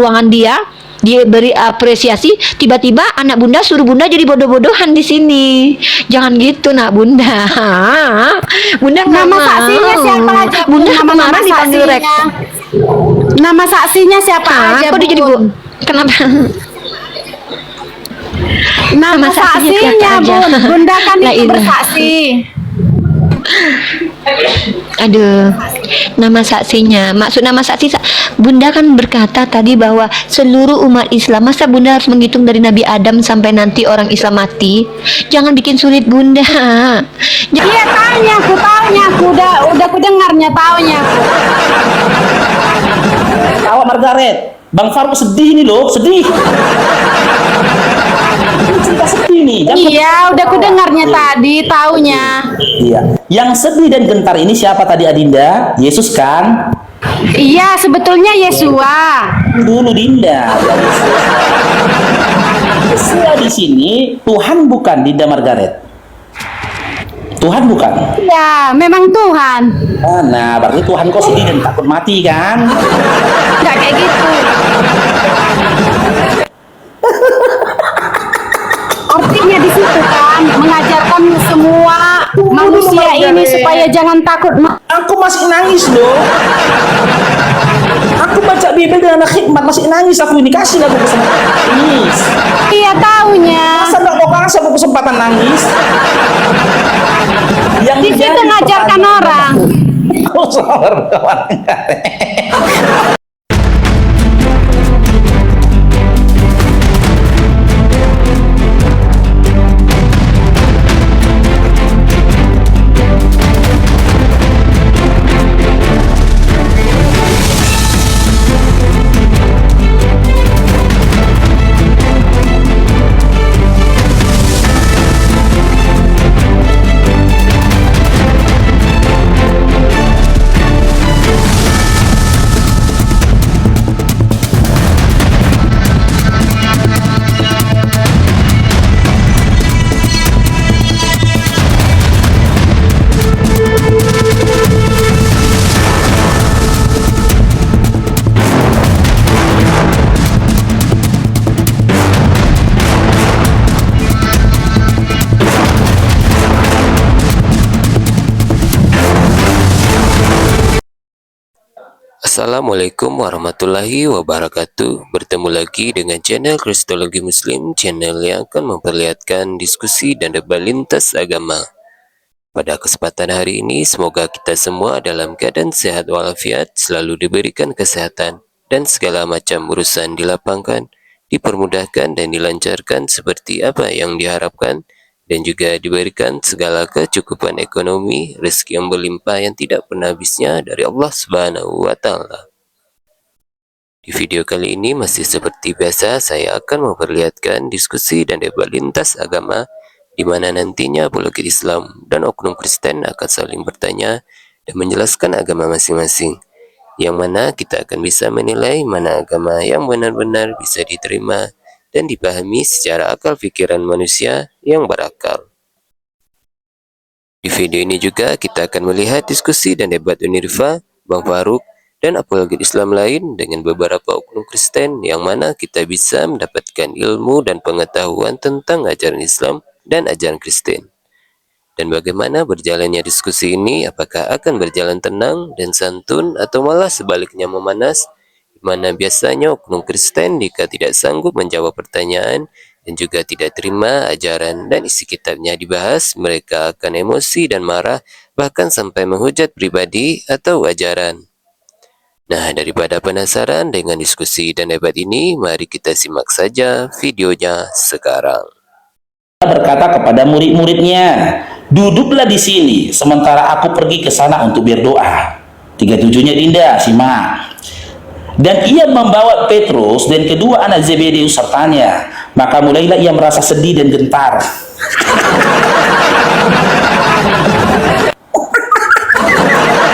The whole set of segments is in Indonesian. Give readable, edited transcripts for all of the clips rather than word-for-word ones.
ruangan dia beri apresiasi, tiba-tiba anak bunda suruh bunda jadi bodoh-bodohan di sini. Jangan gitu nak bunda. Bunda nggak Nama mau. saksinya siapa aja, Bu? Bunda Nama kemarin dipanggil saksinya. rektor. Nama saksinya siapa aja, Kok dia jadi Bun? kenapa? Nama saksinya siapa saksinya, aja? Bun. Bunda kan Lah itu ini. bersaksi. Aduh, nama saksinya. Maksud nama saksi, Bunda kan berkata tadi bahwa seluruh umat Islam. Masa Bunda harus menghitung dari Nabi Adam sampai nanti orang Islam mati? Jangan bikin sulit Bunda. Iya, taunya aku udah ku dengarnya taunya. Awak Margaret, Bang Faruk sedih nih loh, sedih. Ini cerita sedih nih. Iya, udah ku dengarnya tadi taunya. Iya. Yang sedih dan gentar ini siapa tadi Adinda? Yesus kan? Iya, sebetulnya Yesua. Dulu Dinda. Yesua di sini Tuhan bukan Dinda Margaret. Tuhan bukan. Iya, memang Tuhan. Nah, berarti Tuhan kok sedih dan takut mati kan? Enggak kayak gitu. Artinya di situ kan mengajarkan semua manusia ini supaya jangan takut. Aku masih nangis loh. Aku baca Bible dengan anak hikmat masih nangis aku ini, kasih aku kesempatan nangis. Iya, taunya. Masa nggak mau kasih aku kesempatan nangis? Yang Di situ menjadi ngajarkan pertanyaan- orang. Oh, sabar, kawan. Assalamualaikum warahmatullahi wabarakatuh. Bertemu lagi dengan channel Kristologi Muslim, channel yang akan memperlihatkan diskusi dan debat lintas agama. Pada kesempatan hari ini, semoga kita semua dalam keadaan sehat walafiat, selalu diberikan kesehatan, dan segala macam urusan dilapangkan, dipermudahkan dan dilancarkan seperti apa yang diharapkan, dan juga diberikan segala kecukupan ekonomi, rezeki yang berlimpah yang tidak pernah habisnya dari Allah Subhanahu wa Ta'ala. Di video kali ini masih seperti biasa, saya akan memperlihatkan diskusi dan debat lintas agama, di mana nantinya apologet Islam dan oknum Kristen akan saling bertanya dan menjelaskan agama masing-masing, yang mana kita akan bisa menilai mana agama yang benar-benar bisa diterima dan dipahami secara akal pikiran manusia yang berakal. Di video ini juga kita akan melihat diskusi dan debat Unirfa, Bang Faruk, dan apologet Islam lain dengan beberapa oknum Kristen, yang mana kita bisa mendapatkan ilmu dan pengetahuan tentang ajaran Islam dan ajaran Kristen. Dan bagaimana berjalannya diskusi ini, apakah akan berjalan tenang dan santun atau malah sebaliknya memanas, mana biasanya oknum Kristen jika tidak sanggup menjawab pertanyaan dan juga tidak terima ajaran dan isi kitabnya dibahas, mereka akan emosi dan marah, bahkan sampai menghujat pribadi atau ajaran. Nah, daripada penasaran dengan diskusi dan debat ini, mari kita simak saja videonya sekarang. Berkata kepada murid-muridnya, duduklah di sini sementara aku pergi ke sana untuk berdoa. 37-nya Dinda, simak. Dan ia membawa Petrus dan kedua anak Zebedeus sertanya. Maka mulailah ia merasa sedih dan gentar.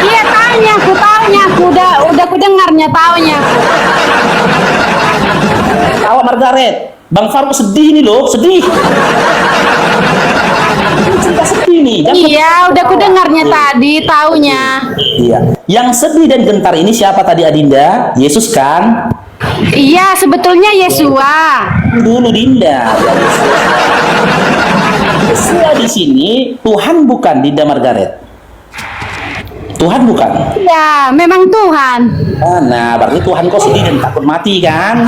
Iya, taunya aku udah ku dengarnya taunya. Awak Margaret, Bang Faruk sedih nih loh, sedih. Ini cerita sedih nih. Iya, udah ku dengarnya tadi taunya. Iya. Yang sedih dan gentar ini siapa tadi Adinda? Yesus kan? Iya, sebetulnya Yesua. Dulu Dinda. Yesua di sini Tuhan bukan Dinda Margaret. Tuhan bukan. Ya, memang Tuhan. Nah, berarti Tuhan kau sedih dan takut mati kan?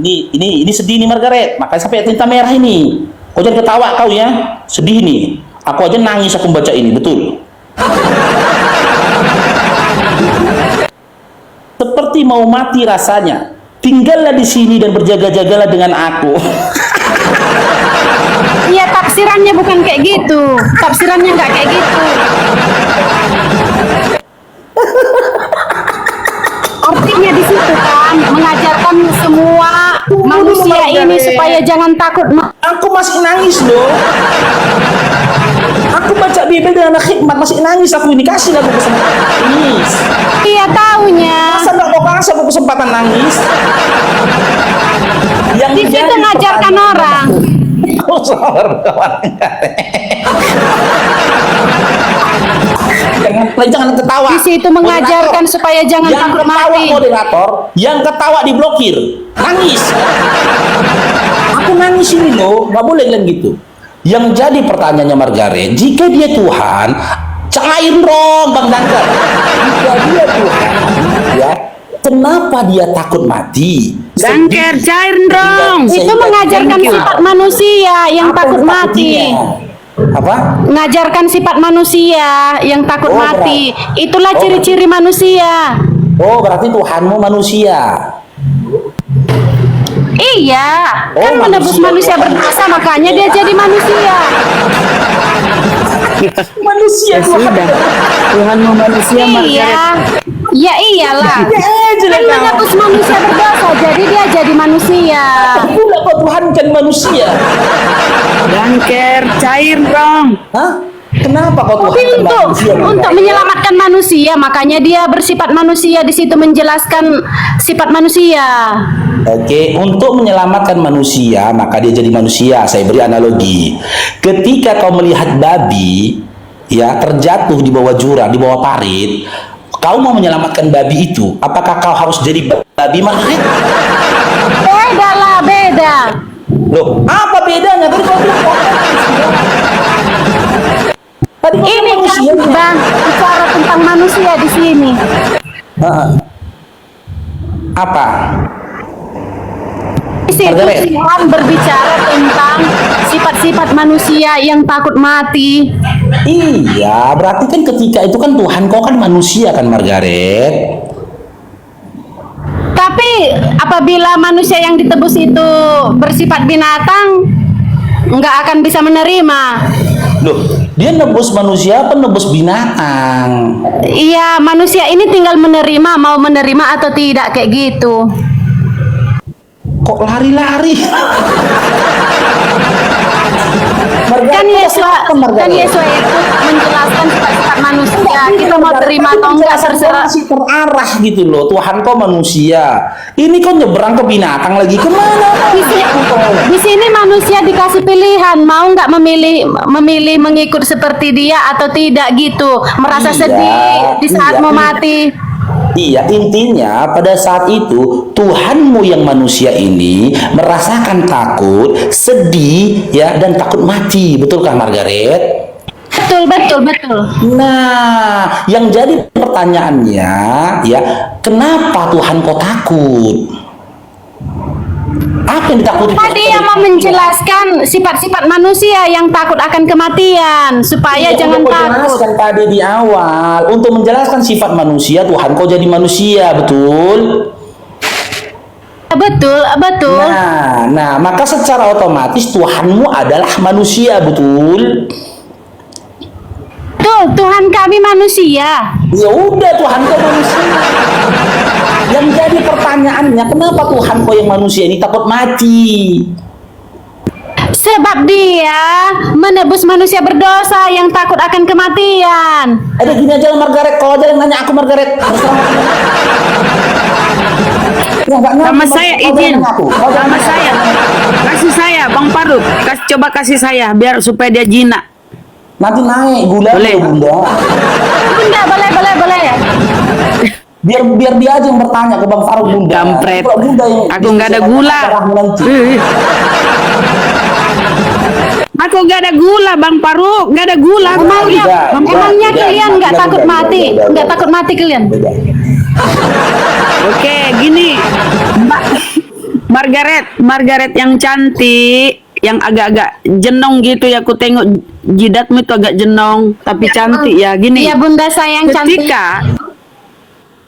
Ini sedih nih Margaret, makanya sampai tinta merah ini. Kau jangan ketawa kau ya, sedih nih. Aku aja nangis aku baca ini, betul. Seperti mau mati rasanya. Tinggallah di sini dan berjaga-jagalah dengan aku. Iya, tafsirannya bukan kayak gitu. Tafsirannya nggak kayak gitu. Artinya di situ kan mengajarkan semua manusia ini supaya jangan takut. Aku masih nangis loh. Aku baca Bible dengan hikmat masih nangis aku ini, kasih aku kesempatan nangis. Iya, taunya. Masa nggak mau kasih aku kesempatan nangis? Yang Di situ ngajarkan orang. Oh, sabar kawan. Jangan ketawa. Di situ mengajarkan supaya jangan yang takut ketawa mati. moderator, yang ketawa diblokir, nangis. Aku nangis ini loh, nggak boleh bilang gitu. Yang jadi pertanyaannya Margaret, jika dia Tuhan, cair dong Bang Dangker. Jika dia Tuhan, ya, kenapa dia takut mati? Dangker, cair dong. Itu mengajarkan sifat manusia yang Apa takut yang mati. takutinya? Apa? Mengajarkan sifat manusia yang takut Oh, mati. Itulah oh, ciri-ciri manusia. Oh, berarti Tuhanmu manusia. Iya, Oh, kan menebus manusia berdosa, makanya dia jadi manusia. Manusia Ya sudah, Tuhan mau manusia Iya, Margaret. ya iyalah. Kan menebus manusia berdosa, jadi dia jadi manusia. Pula kau Tuhan kan manusia. Dangker, cair dong. Hah? Kenapa kau Tapi Tuhan kan manusia? untuk menyelamatkan manusia, makanya dia bersifat manusia, di situ menjelaskan sifat manusia. Oke, untuk menyelamatkan manusia, maka dia jadi manusia. Saya beri analogi. Ketika kau melihat babi, ya, terjatuh di bawah jurang, di bawah parit, kau mau menyelamatkan babi itu, apakah kau harus jadi babi Margaret? Beda lah, beda. Loh, apa bedanya? Tadi kau bilang tadi kau Ini bilang kan manusia. Bang, bicara tentang manusia di sini. Apa? Di situ Margaret. Tuhan berbicara tentang sifat-sifat manusia yang takut mati. Iya, berarti kan ketika itu kan Tuhan kau kan manusia kan Margaret? Tapi apabila manusia yang ditebus itu bersifat binatang, nggak akan bisa menerima. Loh, dia nebus manusia apa nebus binatang? Iya, manusia ini tinggal menerima, mau menerima atau tidak, kayak gitu. Kok lari-lari? Kan Yesus itu menjelaskan sifat-sifat manusia. Kita mau terima atau enggak terserah. Masih terarah gitu loh. Tuhan kau manusia. Ini kau nyebrang ke binatang lagi kemana? Di sini manusia dikasih pilihan, mau nggak memilih mengikut seperti dia atau tidak gitu. Merasa Iya, sedih di saat iya, mau iya. mati. Iya, intinya pada saat itu Tuhanmu yang manusia ini merasakan takut, sedih, ya, dan takut mati. Betul kan Margaret? Betul, betul, betul. Nah, yang jadi pertanyaannya, ya, kenapa Tuhan kau takut? Apa yang ditakuti? Tadi yang mau menjelaskan sifat-sifat manusia yang takut akan kematian, supaya Iya, jangan udah kau takut. jelaskan tadi di awal. Untuk menjelaskan sifat manusia, Tuhan kau jadi manusia, betul? Betul, betul. Nah, maka secara otomatis Tuhanmu adalah manusia, betul? Tuh, Tuhan kami manusia. Ya udah, Tuhan kau manusia. Yang jadi pertanyaannya, kenapa Tuhan kau yang manusia ini takut mati? Sebab dia menebus manusia berdosa yang takut akan kematian. Ada gini aja lah Margaret, kau aja yang nanya aku Margaret. Ya, nggak ngaku, Sama Mar- saya kau jangan izin. ngaku. Kau jangan Sama ngaku. saya. Kasih saya, Bang Parut. Coba kasih saya biar supaya dia jinak. Nanti naik gula Boleh. Bunda. Bunda, boleh. Biar dia aja yang bertanya ke Bang Faruk, Bunda. Kampret. Kalau Bunda yang Aku nggak ada gula. darahmu nanti. Aku nggak ada gula, Bang Faruk, nggak ada gula. Emangnya, Beda, emangnya beda, kalian beda, nggak beda, takut beda, mati? beda, beda. Nggak takut mati kalian? Beda. Oke, gini, Mbak Margaret yang cantik, yang agak-agak jenong gitu ya, aku tengok jidatmu itu agak jenong, tapi cantik ya. Gini, Iya bunda sayang cantik.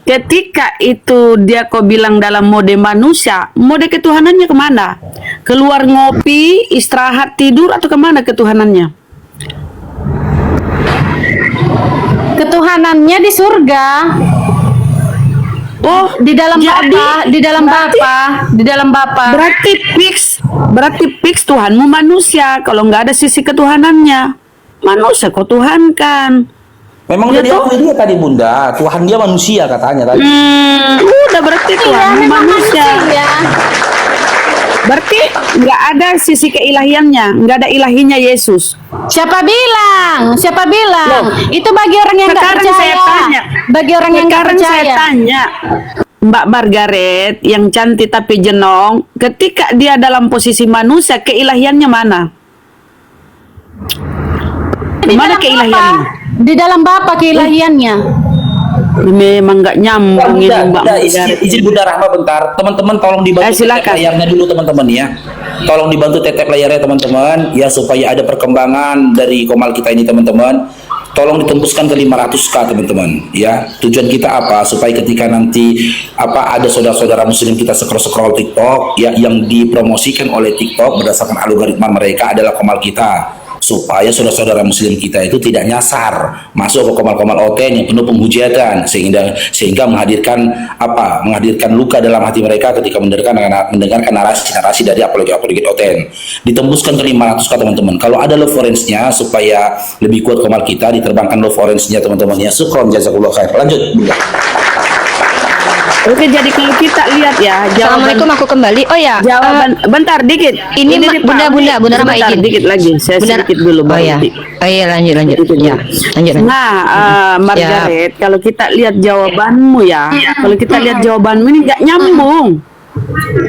ketika itu dia kau bilang dalam mode manusia, mode ketuhanannya kemana? Keluar ngopi, istirahat, tidur, atau kemana ketuhanannya? Ketuhanannya di surga. Oh, Di dalam jadi Bapa, di dalam Bapa, di dalam Bapa. berarti fix Tuhanmu manusia. Kalau nggak ada sisi ketuhanannya, manusia kau tuhankan. Memang Ya udah toh? diakui dia tadi, Bunda. Tuhan dia manusia katanya tadi. Udah berarti Tuhanmu memang manusia. manusia. Berarti nggak ada sisi keilahiannya, nggak ada ilahinya Yesus. Siapa bilang? Siapa bilang? Itu bagi orang yang nggak Sekarang percaya. saya tanya. Bagi orang yang nggak Sekarang saya percaya. tanya, Mbak Margaret yang cantik tapi jenong, ketika dia dalam posisi manusia, keilahiannya mana? Di Mana dalam keilahiannya? Bapa. Di dalam Bapa keilahiannya. Memang nggak nyambung ini Mbak Bunda, Margaret. izin Bunda Rahma bentar. Teman-teman tolong dibantu silakan. tetep layarnya dulu teman-teman ya. Tolong dibantu tetep layarnya teman-teman ya, supaya ada perkembangan dari Komal kita ini teman-teman. Tolong ditembuskan ke 500k teman-teman ya. Tujuan kita apa? Supaya ketika nanti ada saudara-saudara muslim kita scroll TikTok ya, yang dipromosikan oleh TikTok berdasarkan algoritma mereka adalah Komal kita, supaya saudara-saudara muslim kita itu tidak nyasar masuk ke komal-komal OTN yang penuh penghujatan, sehingga menghadirkan luka dalam hati mereka ketika mendengarkan narasi dari apologi OTN. Ditembuskan ke 500k teman-teman. Kalau ada love orange-nya supaya lebih kuat komal kita, diterbangkan love orange-nya teman-teman ya. Syukron, jazakallah khair. Lanjut. Oke, jadi kalau kita lihat ya, Assalamualaikum, aku kembali. Oh ya, jawaban bentar dikit. ini Pak, Bunda sebentar, izin. dikit lagi. Saya Bunda- sedikit dulu Oh Bang. ya, oh iya lanjut. Sedikit Ya, dulu. lanjut. Nah, Margaret, kalau kita lihat jawabanmu ya, kalau kita lihat jawabanmu ini nggak nyambung.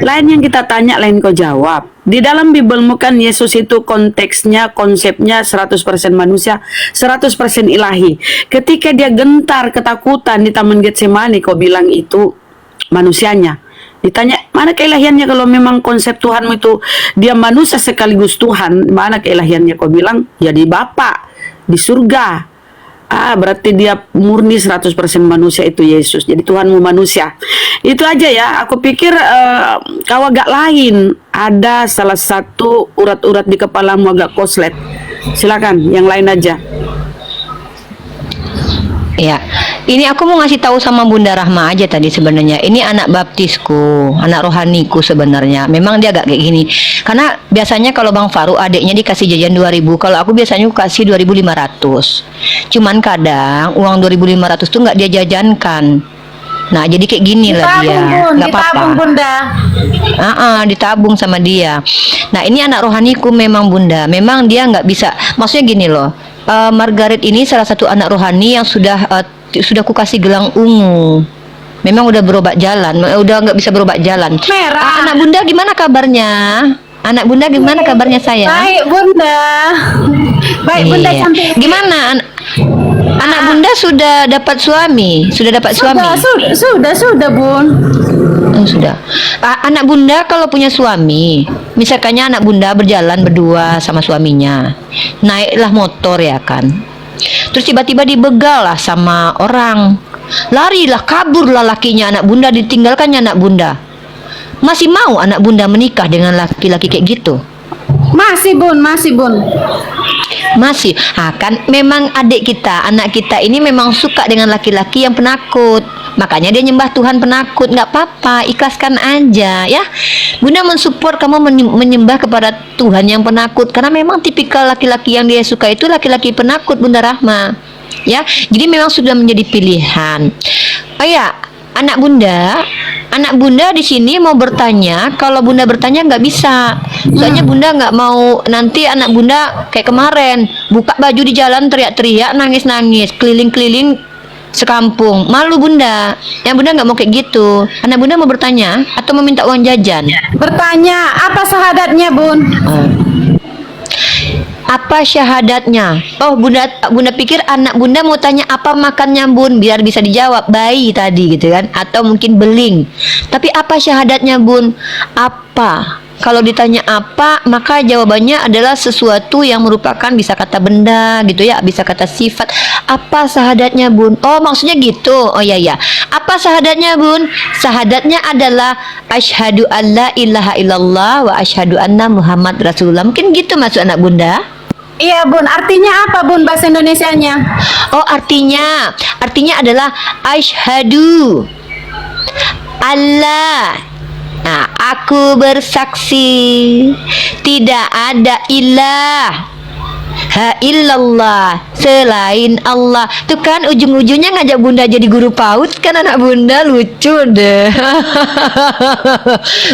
Lain yang kita tanya, lain kau jawab. Di dalam Bibelmu kan Yesus itu konteksnya, konsepnya 100% manusia, 100% ilahi. Ketika dia gentar ketakutan di Taman Getsemani, kau bilang itu manusianya. Ditanya, mana keilahiannya kalau memang konsep Tuhanmu itu dia manusia sekaligus Tuhan, mana keilahiannya? Kau bilang, ya di Bapa, di surga. Berarti dia murni 100% manusia itu Yesus. Jadi Tuhanmu manusia. Itu aja ya. Aku pikir kau agak lain. Ada salah satu urat-urat di kepalamu agak koslet. Silakan, yang lain aja. Ya, ini aku mau ngasih tahu sama Bunda Rahma aja tadi sebenarnya. Ini anak baptisku, anak rohaniku sebenarnya. Memang dia agak kayak gini. Karena biasanya kalau Bang Faruk adiknya dikasih jajan 2.000, kalau aku biasanya kasih 2.500. Cuman kadang uang 2.500 tuh nggak dia jajankan. Nah, jadi kayak gini lah dia. Nggak ditabung apa-apa. bunda. Ditabung sama dia. Nah, ini anak rohaniku memang Bunda. Memang dia nggak bisa. Maksudnya gini loh. Margaret ini salah satu anak rohani yang sudah ku kasih gelang ungu. Memang udah berobat jalan, udah nggak bisa berobat jalan. Merah. Anak Bunda gimana kabarnya? Anak Bunda gimana kabarnya sayang? Baik bunda. Baik bunda Iya. cantik. Gimana? Anak Bunda sudah dapat suami? Sudah dapat suami? Sudah bun. Oh, sudah. Anak Bunda kalau punya suami, misalkannya anak Bunda berjalan berdua sama suaminya, naiklah motor ya kan, terus tiba-tiba dibegal lah sama orang, larilah kaburlah lakinya anak Bunda, ditinggalkannya anak Bunda. Masih mau anak Bunda menikah dengan laki-laki kayak gitu? Masih bun. Masih. Kan memang adik kita, anak kita ini memang suka dengan laki-laki yang penakut. Makanya dia nyembah Tuhan penakut. Nggak apa-apa, ikhlaskan aja ya. Bunda mensupport kamu menyembah kepada Tuhan yang penakut, karena memang tipikal laki-laki yang dia suka itu laki-laki penakut, Bunda Rahma. Ya, jadi memang sudah menjadi pilihan. Oh ya, anak Bunda di sini mau bertanya. Kalau Bunda bertanya nggak bisa, soalnya Bunda nggak mau nanti anak Bunda kayak kemarin buka baju di jalan teriak-teriak, nangis-nangis, keliling-keliling sekampung. Malu bunda. Ya bunda nggak mau kayak gitu. Anak bunda mau bertanya atau meminta uang jajan? Bertanya, apa syahadatnya, Bun? Apa syahadatnya? Oh bunda pikir anak bunda mau tanya apa makannya bun, biar bisa dijawab bayi tadi gitu kan, atau mungkin beling. Tapi apa syahadatnya bun? Apa? Kalau ditanya apa, maka jawabannya adalah sesuatu yang merupakan bisa kata benda gitu ya, bisa kata sifat. Apa syahadatnya bun? Oh maksudnya gitu. Oh ya ya. Apa syahadatnya bun? Syahadatnya adalah asyhadu alla ilaha illallah wa asyhadu anna Muhammad Rasulullah. Mungkin gitu maksud anak bunda. Iya, Bun. Artinya apa, Bun, bahasa Indonesianya? Oh artinya adalah asyhadu Allah. Nah, aku bersaksi tidak ada ilah illallah selain Allah. Tuh kan ujung-ujungnya ngajak bunda jadi guru PAUD kan anak bunda, lucu deh.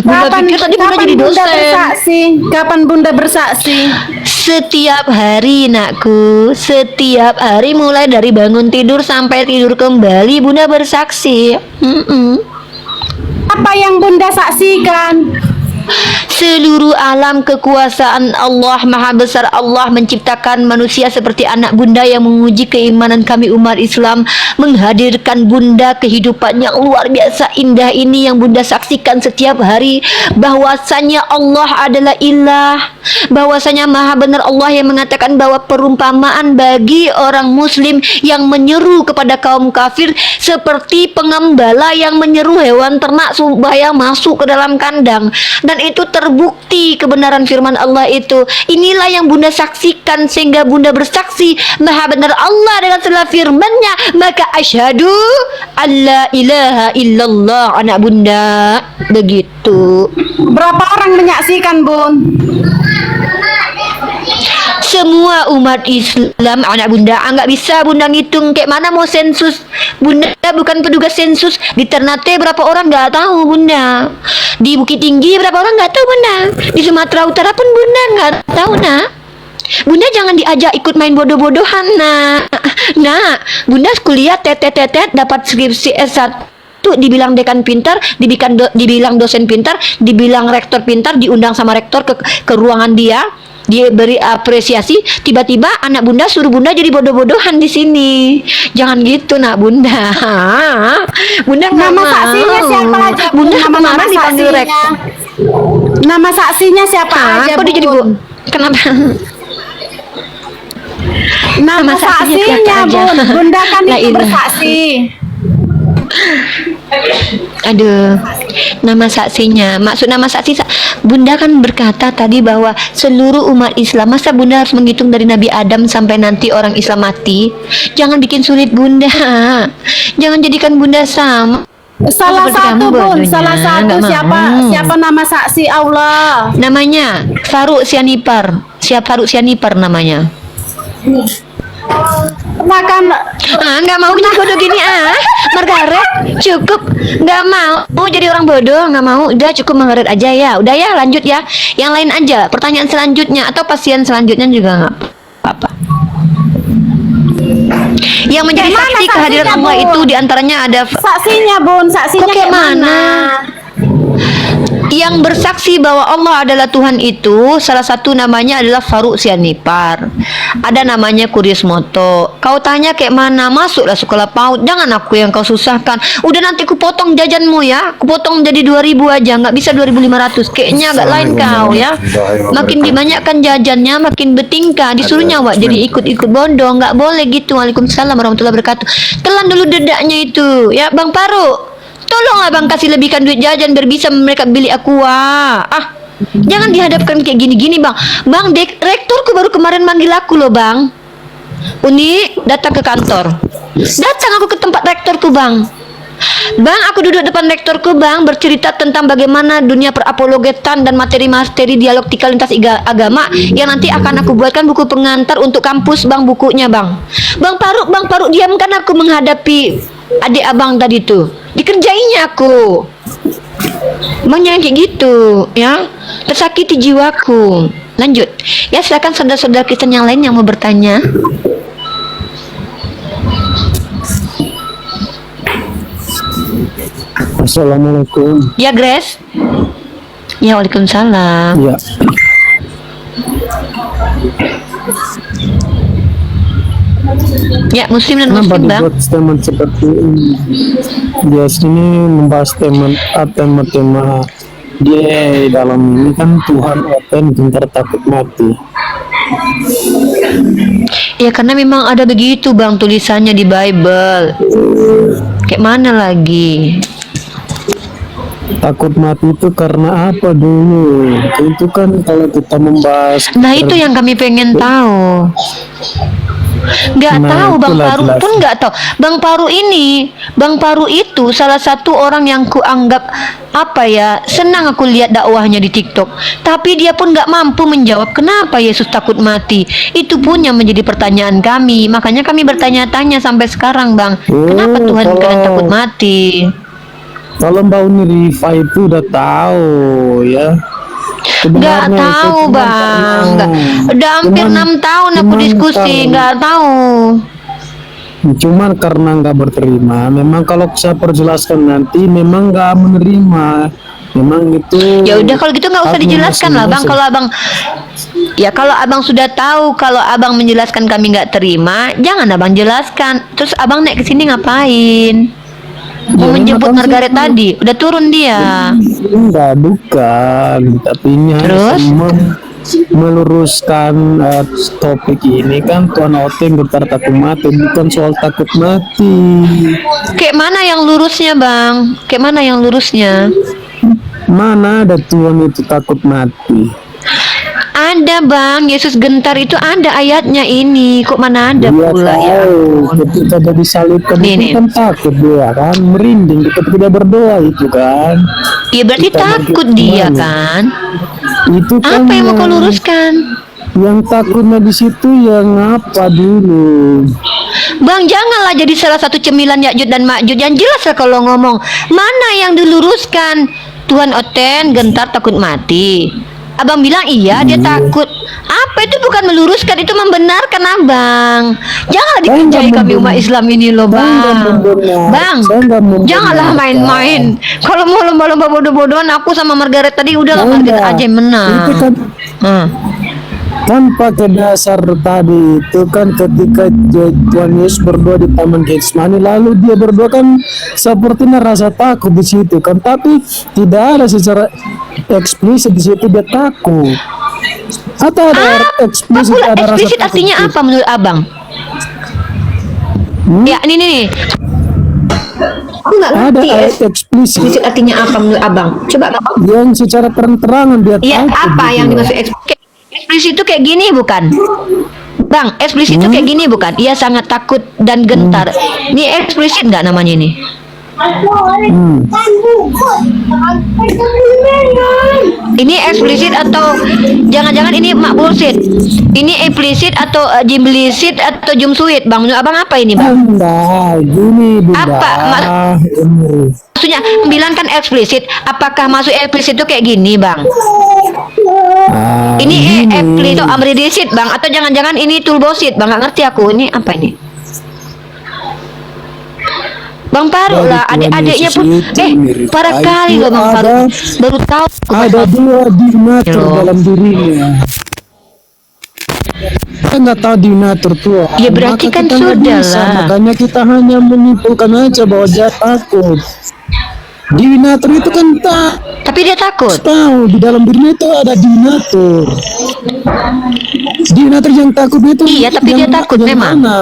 Bunda pikir tadi bunda jadi Bunda dosen. bersaksi? Kapan Bunda bersaksi? Setiap hari nakku, setiap hari mulai dari bangun tidur sampai tidur kembali bunda bersaksi. Apa yang Bunda saksikan? Seluruh alam kekuasaan Allah, maha besar Allah menciptakan manusia seperti anak bunda yang menguji keimanan kami umat Islam, menghadirkan bunda kehidupan yang luar biasa indah ini yang bunda saksikan setiap hari, bahwasanya Allah adalah ilah, bahwasanya maha benar Allah yang mengatakan bahwa perumpamaan bagi orang muslim yang menyeru kepada kaum kafir seperti pengembala yang menyeru hewan ternak supaya masuk ke dalam kandang. Dan itu terbukti kebenaran firman Allah itu. Inilah yang bunda saksikan sehingga bunda bersaksi maha benar Allah dengan segala firman-Nya. Maka asyhadu alla ilaha illallah anak bunda. Begitu. Berapa orang menyaksikan, Bun? Semua umat Islam anak bunda. Nggak bisa bunda ngitung kayak mana mau sensus. Bunda bukan petugas sensus. Di Ternate berapa orang nggak tahu bunda. Di Bukit Tinggi berapa orang nggak tahu bunda. Di Sumatera Utara pun bunda nggak tahu nak. Bunda jangan diajak ikut main bodoh-bodohan nak. Nah bunda kuliah tetet dapat skripsi S1, dibilang dekan pintar, dibilang dosen pintar, dibilang rektor pintar, diundang sama rektor ke ruangan dia beri apresiasi, tiba-tiba anak bunda suruh bunda jadi bodoh-bodohan di sini. Jangan gitu nak bunda. Bunda nggak Nama mau. saksinya siapa aja, Bun? Bunda Nama kemarin dipanggil saksinya. rektor. Nama saksinya siapa aja, Kok dia jadi Bun? kenapa? Nama saksinya siapa saksinya, aja? Bun. Bunda kan La itu ilaha. bersaksi. Aduh, nama saksinya. Maksud nama saksi, bunda kan berkata tadi bahwa seluruh umat Islam. Masa bunda harus menghitung dari Nabi Adam sampai nanti orang Islam mati? Jangan bikin sulit bunda. Jangan jadikan bunda sama. Salah Seperti satu, kamu Bun. bodohnya. Salah satu Nggak mau. siapa nama saksi Allah? Namanya Faruk Sianipar. Faruk Sianipar namanya. Makan Nggak mau jadi bodoh gini Margaret, cukup. Nggak mau jadi orang bodoh, nggak mau. Udah cukup Margaret aja ya. Udah ya, lanjut ya. Yang lain aja. Pertanyaan selanjutnya atau pasien selanjutnya juga nggak apa-apa. Yang menjadi Kayak mana saksi kehadiran saksinya, Allah Bun? itu diantaranya ada saksinya, Bun. Saksinya Kok kayak kayak mana? mana? Yang bersaksi bahwa Allah adalah Tuhan itu salah satu namanya adalah Faruk Sianipar. Ada namanya Kurismoto. Kau tanya kayak mana? Masuklah sekolah PAUD. Jangan aku yang kau susahkan. Udah nanti ku potong jajanmu ya. Ku potong jadi 2.000 aja. Nggak bisa 2.500. Kayaknya agak lain kau ya. Makin dibanyakkan jajannya makin bertingkah. Disuruh nyawa jadi ikut-ikut bodoh. Nggak boleh gitu. Waalaikumsalam warahmatullahi wabarakatuh. Telan dulu dedaknya itu. Ya Bang Faruk. Tolonglah bang kasih lebihkan duit jajan biar bisa mereka beli aqua. Jangan dihadapkan kayak gini-gini bang. Bang, rektorku baru kemarin manggil aku loh bang. Uni datang ke kantor. Datang aku ke tempat rektorku bang. Bang, aku duduk depan rektorku bang, bercerita tentang bagaimana dunia perapologetan dan materi-materi dialektika lintas agama yang nanti akan aku buatkan buku pengantar untuk kampus bang, bukunya bang. Bang Faruk diamkan aku menghadapi adik abang tadi tuh. Dikerjainnya aku. Bang jangan kayak gitu ya. Tersakiti jiwaku. Lanjut. Ya silakan saudara-saudara Kristen yang lain yang mau bertanya. Assalamualaikum. Ya, Grace. Ya, waalaikumsalam. Ya, Ya, muslim dan kenapa muslim, Bang. dibuat statement seperti ini? Dia sini membahas tema-tema dia dalam ini kan Tuhan open gentar takut mati. Ya, karena memang ada begitu, Bang, tulisannya di Bible. Kayak mana lagi? Takut mati itu karena apa dulu? Itu kan kalau kita membahas. Nah, itu yang kami pengen tahu. Nggak Nah, tahu, Bang itulah Paru jelas. pun nggak tahu. Bang Paru itu salah satu orang yang kuanggap apa ya, senang aku lihat dakwahnya di TikTok. Tapi dia pun nggak mampu menjawab kenapa Yesus takut mati. Itu pun yang menjadi pertanyaan kami. Makanya kami bertanya-tanya sampai sekarang, Bang. Kenapa Oh, Tuhan kalian kalau- takut mati? Kalau Mbak Uni Rifa itu udah tahu ya. Nggak Sebenarnya itu tahu, cuman Bang. karena- Udah hampir cuman- 6 tahun aku cuman diskusi, kalau- nggak tahu. Cuman karena nggak berterima. Memang kalau saya perjelaskan nanti, memang nggak menerima. Memang itu. Ya udah kalau gitu nggak usah haknya dijelaskan lah, Bang. masing-masing. Kalau Abang, ya kalau Abang sudah tahu kalau Abang menjelaskan kami nggak terima, jangan Abang jelaskan. Terus Abang naik ke sini ngapain? Mau Ya, menjemput makan Margaret sih. tadi, udah turun dia. Enggak, bukan. Tapi ini hanya Terus? meluruskan topik ini kan Tuhan Oteng gentar takut mati, bukan soal takut mati. Kayak mana yang lurusnya, Bang? Kayak mana yang lurusnya? Mana ada Tuhan itu takut mati? Ada, Bang. Yesus gentar itu ada ayatnya ini. Kok mana ada Dia pula ya? tahu ketika dia disalibkan Nih, itu nih. kan takut dia kan, merinding ketika dia berdoa itu kan. Ya berarti Kita takut bagi dia kemana? kan? Itu kan Apa yang mau kau luruskan? yang takutnya di situ yang apa dulu? Bang, janganlah jadi salah satu cemilan Ya'juj dan Ma'juj. Yang jelas lah kalau ngomong. Mana yang diluruskan? Tuhan Oten gentar takut mati. Abang bilang iya, dia takut. Apa itu bukan meluruskan, itu membenarkan, Abang. Janganlah Saya dikerjai nggak kami umat membenar. Islam ini loh, Saya nggak Bang. membenar. Bang, Saya nggak membenarkan. janganlah main-main. Kalau mau lomba-lomba bodoh-bodohan, aku sama Margaret tadi udahlah, Margaret Enggak. aja yang menang. Itu kan Hmm. kan pakai dasar tadi itu kan ketika Tuhan Yesus berdoa di Taman Getsemani, lalu dia berdoa kan sepertinya rasa takut di situ kan, tapi tidak ada secara eksplisit di situ dia takut. Atau ada eksplisit, Pula ada rasa eksplisit takut artinya di situ. apa menurut Abang? Ya, ini nih. Aku nggak Ada ngerti ayat eksplisit eksplisit artinya apa menurut Abang? Coba Abang. yang secara terang-terangan dia Iya, takut apa gitu yang loh. dimaksud eksplisit itu kayak gini bukan? Bang, eksplisit itu kayak gini bukan? Ia sangat takut dan gentar. Ini eksplisit nggak namanya ini? Ini eksplisit atau jangan-jangan ini mak bullshit? Ini eksplisit atau jimblisit atau jumsuit, Bang? Menurut Abang apa ini, Bang? Bunda, gini Bunda. Apa, Ini. Maksudnya 9 kan eksplisit. Apakah masuk eksplisit itu kayak gini, Bang? Ah, Ini gini. eksplisit atau amridisit, Bang? Atau jangan-jangan ini tulbosit, Bang? Nggak ngerti aku. Ini apa ini? Bang Paru Dari lah, Tuhan adik-adiknya Yesus pun itu mirip. parah Ah, kali itu loh Bang Paru. ada- Baru tahu. Ada dua dinatur Loh. dalam dirinya. Kita nggak tahu dinatur tuh. Ya, berarti Maka kan kita nggak sudah bisa. lah. Makanya kita hanya menyimpulkan aja bahwa dia takut. Dinatur itu kan tak Tapi dia takut. tahu di dalam dirinya itu ada dinatur. Dinatur yang takut itu. Iya, tapi dia takut yang memang. mana?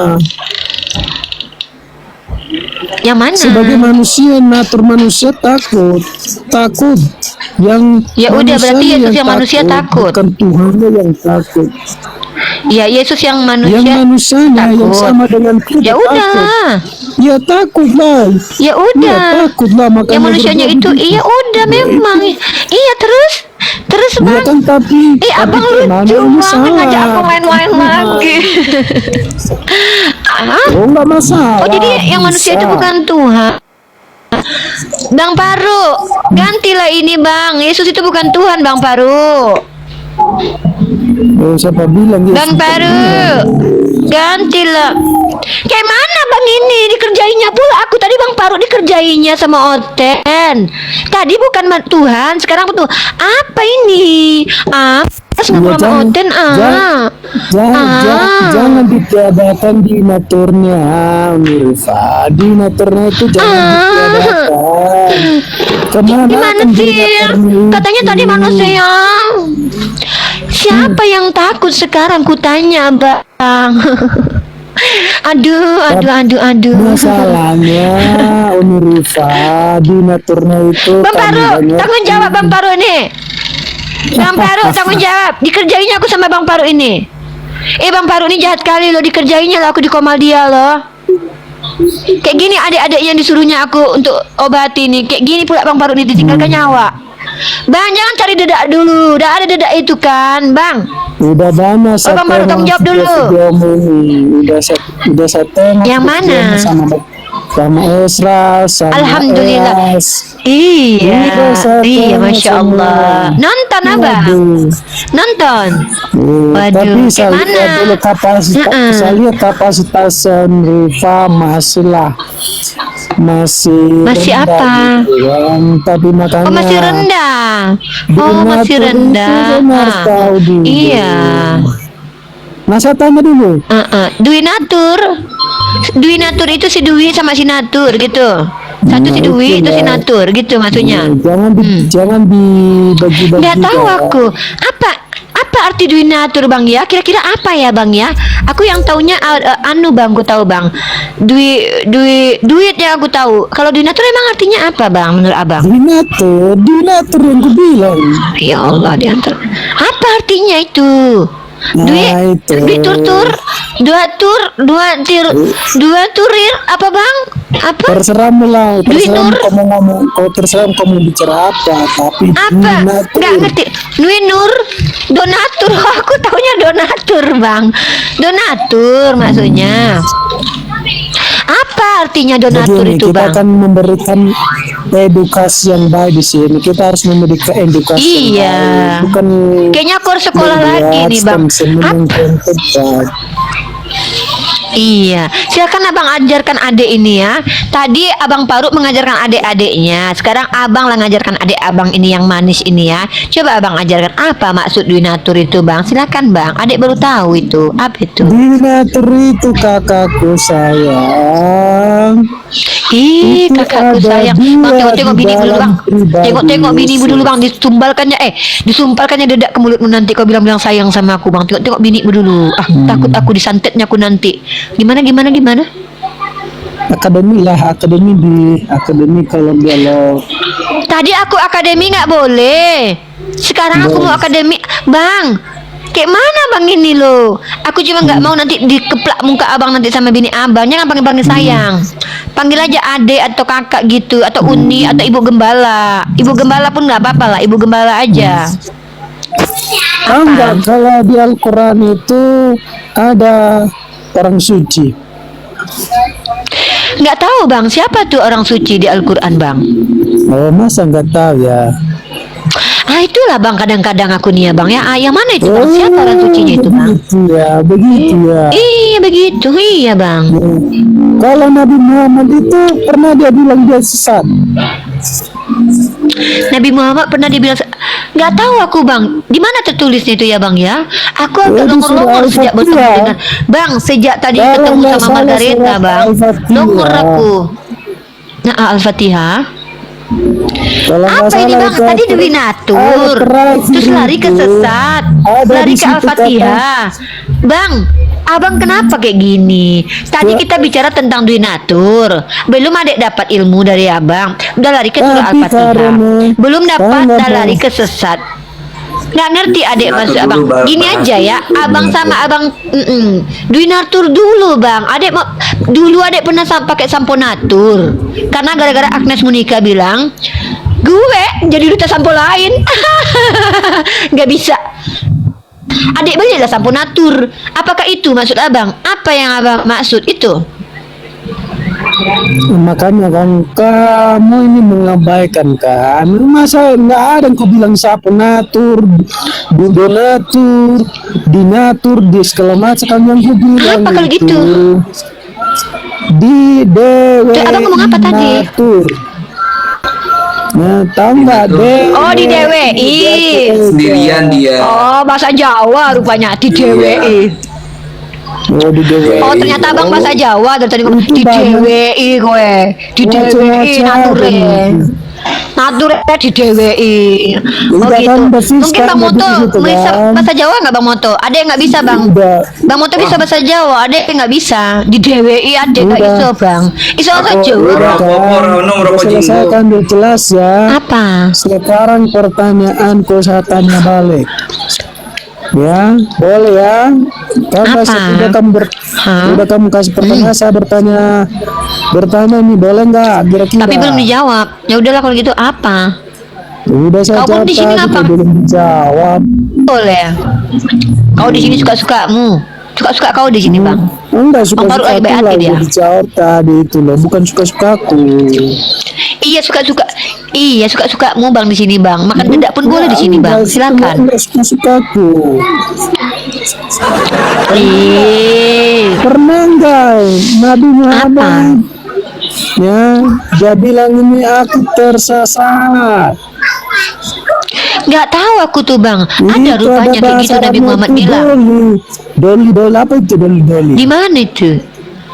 Yang mana? Sebagai manusia, natur manusia takut. Yang Ya udah, berarti manusianya Yesus yang manusia takut. bukan Tuhannya yang takut. Ya Yesus yang Yang manusia. manusianya yang takut. sama dengan kita Ya takut. udahlah. Ya takut lah. Ya Ya udah. takut lah, makanya Yang manusianya berdoa itu begitu. iya udah memang. Iya terus Ya Bang. kan tapi Abang gimana lucu ini banget salah? ngajak aku main-main lagi. Ah? Oh nggak masalah. Oh jadi yang manusia itu bisa. bukan Tuhan. Bang Paru, gantilah ini Bang. Yesus itu bukan Tuhan Bang Paru. Oh, siapa bilang Yesus Bang bukan Paru, Tuhan? gantilah. Kayak mana bang ini dikerjainya pula aku tadi bang Paruk dikerjainya sama Oten. Tadi bukan Tuhan, sekarang betul. Apa ini? Ngobrol sama Oten jangan ditiadakan dinaturnya, Rifa. Dinaturnya itu jangan ditiadakan. Kemana Gimana akan sih? dinaturnya Katanya itu? tadi manusia. Siapa yang takut sekarang kutanya bang? Aduh. Masalahnya Rifa, dinaturnya itu Bang kan Paru, banyak. tanggung jawab Bang Paru nih. Bang Paru, tanggung jawab. Dikerjainnya aku sama Bang Paru ini. Bang Paru ini jahat kali loh, dikerjainnya loh aku di koma dia loh. Kayak gini adik-adik yang disuruhnya aku untuk obati nih. Kayak gini pula Bang Paru ini ditinggalkan nyawa. Bang, jangan cari dedak dulu. Udah ada dedak itu kan, Bang. Udah banyak Bang Paru tanggung jawab dulu. Udah saya tengok Yang mana? sama Esra, sama Alhamdulillah. Eas. Iya, Udah, iya, Masya semua. Allah. Nonton abang, Waduh. nonton. Waduh, Tapi saya kayak lihat mana? dulu saya lihat kapasitas Rifa masih Masih rendah apa? gitu kan. Tapi makanya Oh masih rendah. Oh Dinatur masih itu rendah. kan harus tahu dulu. Iya. Nah, saya tanya dulu. Dwi Natur. Dwi Natur itu si Dwi sama si Natur gitu. Satu si Dwi itu si Natur gitu maksudnya. Jangan dibagi-bagi. Nggak tahu aku. Apa arti Dwi Natur bang ya? Kira-kira apa ya bang ya? Aku yang taunya bang, aku tahu bang. Duit yang aku tahu. Kalau Dwi Natur emang artinya apa bang menurut abang? Dinatur yang ku bilang. Ya Allah diantar. Apa artinya itu? Nah, itu. Duit dua turir apa bang? Apa? Terserahmu lah, Duit terserah Nur. kamu ngomong, terserah kamu bicara apa, tapi Apa? Dinatur. Nggak ngerti. Dwi Nur, donatur. Aku taunya donatur bang. Donatur maksudnya. Apa artinya donatur Begini, itu kita bang? akan memberikan edukasi yang baik di sini. Kita harus memberikan edukasi yang Iya. baik. Bukan Kayaknya aku harus sekolah lagi nih bang. Iya, silakan abang ajarkan adik ini ya. Tadi abang Paruk mengajarkan adik-adiknya. Sekarang abang lah ngajarkan adik abang ini yang manis ini ya. Coba abang ajarkan apa maksud Dinatur itu bang. Silakan bang. Adik baru tahu itu. Apa itu? Dinatur itu kakakku sayang. Ih, Itu kakakku ada sayang. Bang, dua tengok-tengok di bini dulu dalam bang. pribadi Tengok-tengok binimu dulu bang. Yesus. Disumpalkannya dedak ke mulutmu nanti kau bilang-bilang sayang sama aku bang. Tengok-tengok binimu dulu. Takut aku disantetnya aku nanti. Gimana? Akademi kalau dialog. Tadi aku akademi nggak boleh. Sekarang aku mau akademi, bang. Kayak mana bang ini loh? Aku cuma nggak mau nanti dikeplak muka abang nanti sama bini abang. Jangan panggil sayang. Panggil aja adek atau kakak gitu, atau uni atau ibu gembala. Ibu gembala pun nggak apa-apa lah. Ibu gembala aja. Enggak, kalau di Al-Quran itu ada orang suci. Nggak tahu bang, siapa tuh orang suci di Al-Quran bang? Oh, masa nggak tahu ya? Itulah bang, kadang-kadang aku nih ya bang ya. Yang mana itu bang? Siapa orang sucinya itu bang? Begitu ya. Iya begitu, iya bang. Kalau Nabi Muhammad itu pernah dia bilang dia sesat. Nabi Muhammad pernah dibilang nggak tahu aku bang, di mana tertulisnya itu ya bang ya? Aku agak longor-longor sejak bertemu dengan bang, sejak tadi Kalau ketemu nggak sama salah Margareta surat bang, Al-Fatihah. longor aku. Nah, Al-Fatihah. Kalau nggak Apa ini salah bang? itu Tadi ayat Dewi Natur, terakhir terus lari ke itu. sesat, Ada lari di ke situ Al-Fatihah. Bang, abang kenapa kayak gini? Tadi kita bicara tentang Dewi Natur, belum adek dapat ilmu dari abang, udah lari ke surah Tapi Al-Fatihah, karena- belum dapat, karena udah lari ke sesat. Nggak ngerti adek maksud abang. Gini aja ya, abang sama abang Dwi Natur dulu bang. Adek mau dulu adek pernah pakai sampo Natur karena gara-gara Agnes Monica bilang gue jadi duta sampo lain. Nggak bisa. Adek belilah sampo Natur. Apakah itu maksud abang? Apa yang abang maksud itu? Makanya kan kamu ini mengabaikan kan. Masa nggak ada yang kau bilang sapu natur, donatur, dinatur, di segala macam yang kau bilang. Apa kalau gitu? di dewe Abang ngomong apa tadi? natur. Nah, tahu nggak DWI? Oh, di DWI. Sendirian dia. Oh, bahasa Jawa rupanya di DWI. Oh, di DWI. Oh, ternyata abang bahasa Jawa dari tadi ngomong di DWI kowe. Di DWI nature. Nature di DWI. Oh Udah gitu. kan, bersih Mungkin sekarang Bang Moto begitu, bisa kan? bahasa Jawa nggak Bang Moto? Ada yang nggak bisa Bang? Udah. Bang Moto bisa bahasa Jawa, ada yang nggak bisa. Di DWI ada nggak Udah. iso Bang? Iso bahasa Udah Jawa. Rokok jinggo. selesaikan dia jelas ya. Apa? Sekarang pertanyaanku saya tanya balik. Ya, boleh ya. Karena Apa? Hah? udah kamu kasih pertanyaan, saya bertanya nih, boleh nggak? Kira-kira. Tapi belum dijawab. Ya udahlah kalau gitu apa? Udah saya Kau jawab di sini tadi, apa? belum dijawab. Boleh. Kau di sini suka-sukamu. Suka-suka kau di sini Bang. Enggak Bang Faruk lagi suka-suka baik lah, hati dia. udah dijawab tadi itu loh, bukan suka-sukaku. Iya suka-suka. Iya suka-sukamu Bang di sini Bang. Makan dedak pun boleh di sini Bang. Silakan. Enggak suka-sukaku. Ih. Pernah enggak Nabi Muhammad ya dia bilang ini aku tersesat. Nggak tahu aku tuh Bang. Ada Itu rupanya kayak bahasa gitu Nabi Arabnya Muhammad itu bilang. Doli apa itu doli Di mana itu?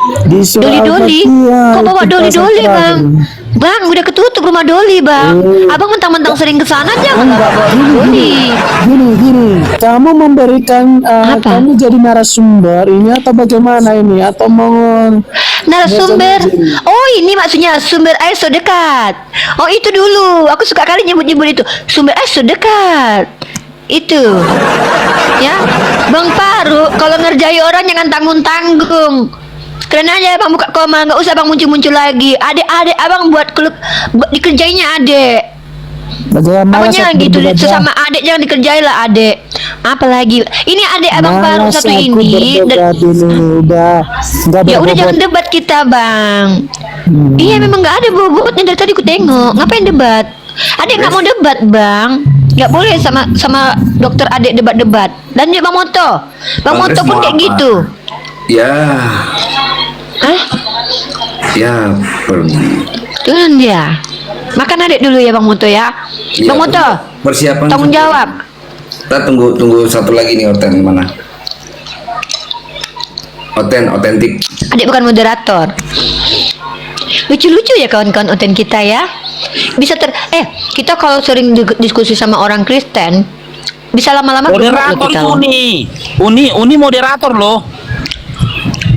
di surah Doli-doli. Al-Fatihah, Kok bawa itu doli-doli pasal Bang? terakhir. Bang udah ketutup rumah doli Bang. Abang mentang-mentang sering ke sana jangan bawa doli. Gini, kamu memberikan Apa? kamu jadi narasumber ini atau bagaimana ini atau mau Narasumber. Oh ini maksudnya sumber air so dekat. Oh itu dulu. Aku suka kali nyebut-nyebut itu. Sumber air so dekat. Itu. Ya. Bang Faruk kalau ngerjai orang jangan tanggung-tanggung. Keren aja Bang buka koma, nggak usah Bang muncul-muncul lagi. Adik-adik Abang buat dikerjainnya adik. Pokoknya gitu sesama adik jangan dikerjain lah adik. Apalagi ini adik Abang Faruk satu ini. udah enggak Ya udah berbobot. jangan debat kita Bang. Iya memang nggak ada bobotnya dari tadi ku tengok. Ngapain debat? Adik nggak mau debat Bang. Nggak boleh sama dokter adik debat-debat. Dan juga Bang Moto. Bang Moto pun kayak gitu. Ya, Hah? ya pergi. Tuhan dia. Makan adik dulu ya Bang Moto ya. Ya, Bang Moto. persiapan. Tanggung jawab. Kita tunggu satu lagi nih Oten mana? Otentik. Adik bukan moderator. Lucu-lucu ya kawan-kawan Oten kita ya. Bisa kita kalau sering diskusi sama orang Kristen bisa lama-lama Moderator kita. Uni moderator loh.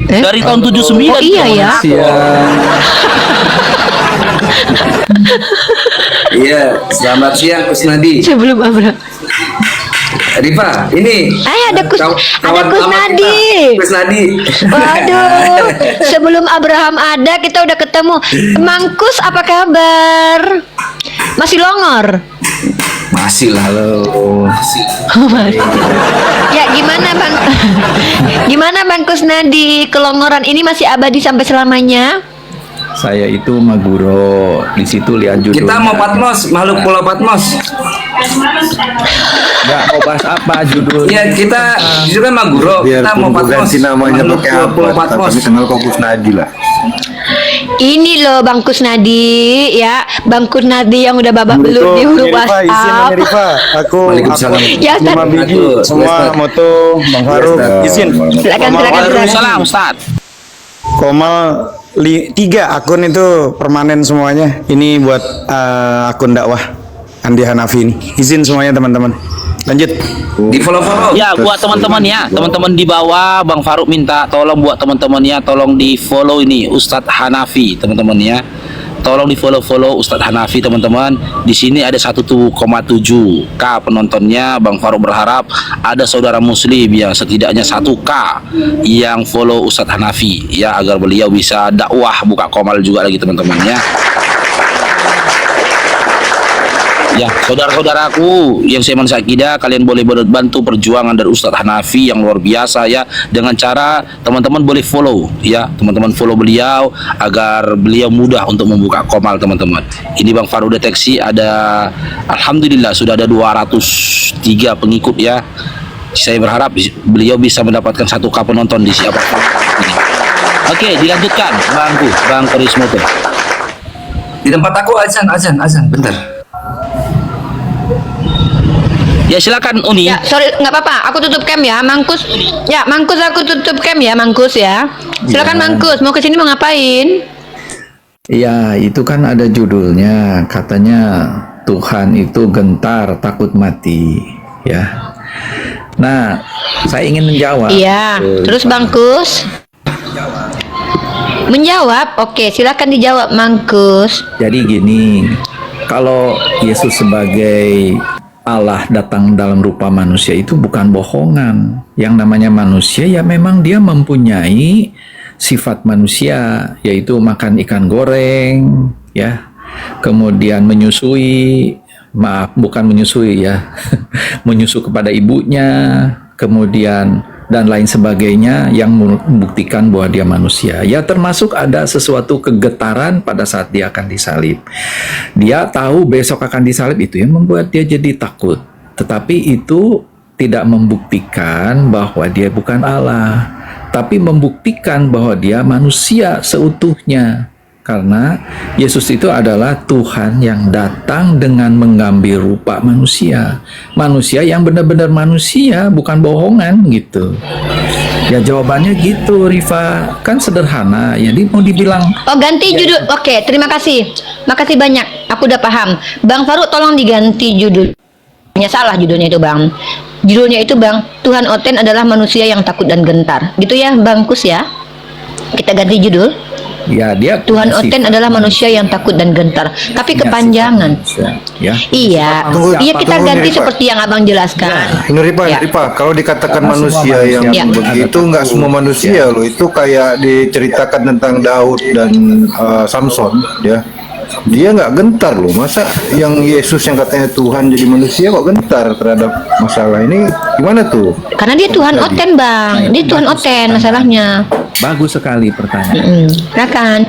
Dari tahun 79. Oh iya ya. Iya, selamat siang Kusnadi. Sebelum Abraham. Rifa, ini. Ada kawan lama Kusnadi. kita, Kusnadi. Waduh, sebelum Abraham ada kita udah ketemu. Mangkus apa kabar? Masih longor? Masih lah lo. Ya gimana Bang? Gimana Bang Kusnadi? Kelongoran ini masih abadi sampai selamanya? Saya itu Maguro, di situ lihat judulnya. Kita mau Patmos, makhluk Pulau Patmos. Nggak mau bahas apa judulnya? Iya, kita justru kan Maguro, Biar kita mau Patmos. ganti namanya Makhluk pakai Pulau apa? Patmos. Kami kenal kok Kusnadi lah. Ini loh Bang Kusnadi ya, Bang Kusnadi yang udah babak belur di huruf WhatsApp. Aku Waalaikumsalam. Ya, Ustaz. Lima biji semua moto Bang Faruk. Izin. Silakan. Waalaikumsalam Ustaz. Komal 3 akun itu permanen semuanya. Ini buat akun dakwah Andi Hanafi ini. Izin semuanya teman-teman. Lanjut. Di follow. Ya buat teman-teman ya, teman-teman di bawah Bang Faruk minta tolong buat teman-teman ya, tolong di follow ini Ustadz Hanafi teman-teman ya. Tolong di follow Ustadz Hanafi teman-teman. Di sini ada 1,7K penontonnya. Bang Faruk berharap ada saudara muslim yang setidaknya 1K yang follow Ustadz Hanafi ya, agar beliau bisa dakwah buka komal juga lagi teman-teman ya. Ya, saudara-saudaraku yang saya akidah, kalian boleh bantu perjuangan dari Ustadz Hanafi yang luar biasa ya, dengan cara teman-teman boleh follow ya, teman-teman follow beliau agar beliau mudah untuk membuka komal teman-teman. Ini Bang Faruk deteksi ada, alhamdulillah sudah ada 203 pengikut ya. Saya berharap beliau bisa mendapatkan 1K penonton di siapa ini. Oke, dilanjutkan Bang Korismoto. Di tempat aku azan, bentar. Ya silakan Uni. Ya, sorry, nggak apa-apa. Aku tutup cam ya, Mangkus. Ya, Mangkus aku tutup cam ya, Mangkus ya. Silakan Mangkus, mau ke sini mau ngapain? Ya, itu kan ada judulnya, katanya Tuhan itu gentar, takut mati, ya. Nah, saya ingin menjawab. Iya, terus Bangkus? Menjawab, oke, silakan dijawab Mangkus. Jadi gini, kalau Yesus sebagai Allah datang dalam rupa manusia itu bukan bohongan. Yang namanya manusia ya memang dia mempunyai sifat manusia, yaitu makan ikan goreng, ya. Kemudian menyusui, maaf bukan menyusui ya, menyusu kepada ibunya, kemudian dan lain sebagainya yang membuktikan bahwa dia manusia. Ya termasuk ada sesuatu kegetaran pada saat dia akan disalib. Dia tahu besok akan disalib, itu yang membuat dia jadi takut. Tetapi itu tidak membuktikan bahwa dia bukan Allah, tapi membuktikan bahwa dia manusia seutuhnya. Karena Yesus itu adalah Tuhan yang datang dengan mengambil rupa manusia. Manusia yang benar-benar manusia, bukan bohongan gitu. Ya jawabannya gitu, Rifa. Kan sederhana. Jadi mau dibilang... Oh, ganti judul. Oke, terima kasih. Makasih banyak. Aku udah paham. Bang Faruk tolong diganti judulnya. Salah judulnya itu, Bang. Judulnya itu, Bang, Tuhan Oten adalah manusia yang takut dan gentar. Gitu ya, Bang Kus ya. Kita ganti judul. Ya, dia Tuhan Oten adalah manusia yang takut dan gentar, tapi kepanjangan. Ya. Iya, iya kita ganti seperti yang abang jelaskan. Ini Ripa, Ya. Ripa, kalau dikatakan Karena manusia semua yang manusia begitu, nggak semua manusia loh. Itu kayak diceritakan tentang Daud dan Samson, ya. Dia nggak gentar loh. Masa yang Yesus yang katanya Tuhan jadi manusia kok gentar terhadap masalah ini? Gimana tuh? Karena dia Tuhan Oten, Bang. Dia Tuhan Oten masalahnya. Bagus sekali pertanyaan. Silakan.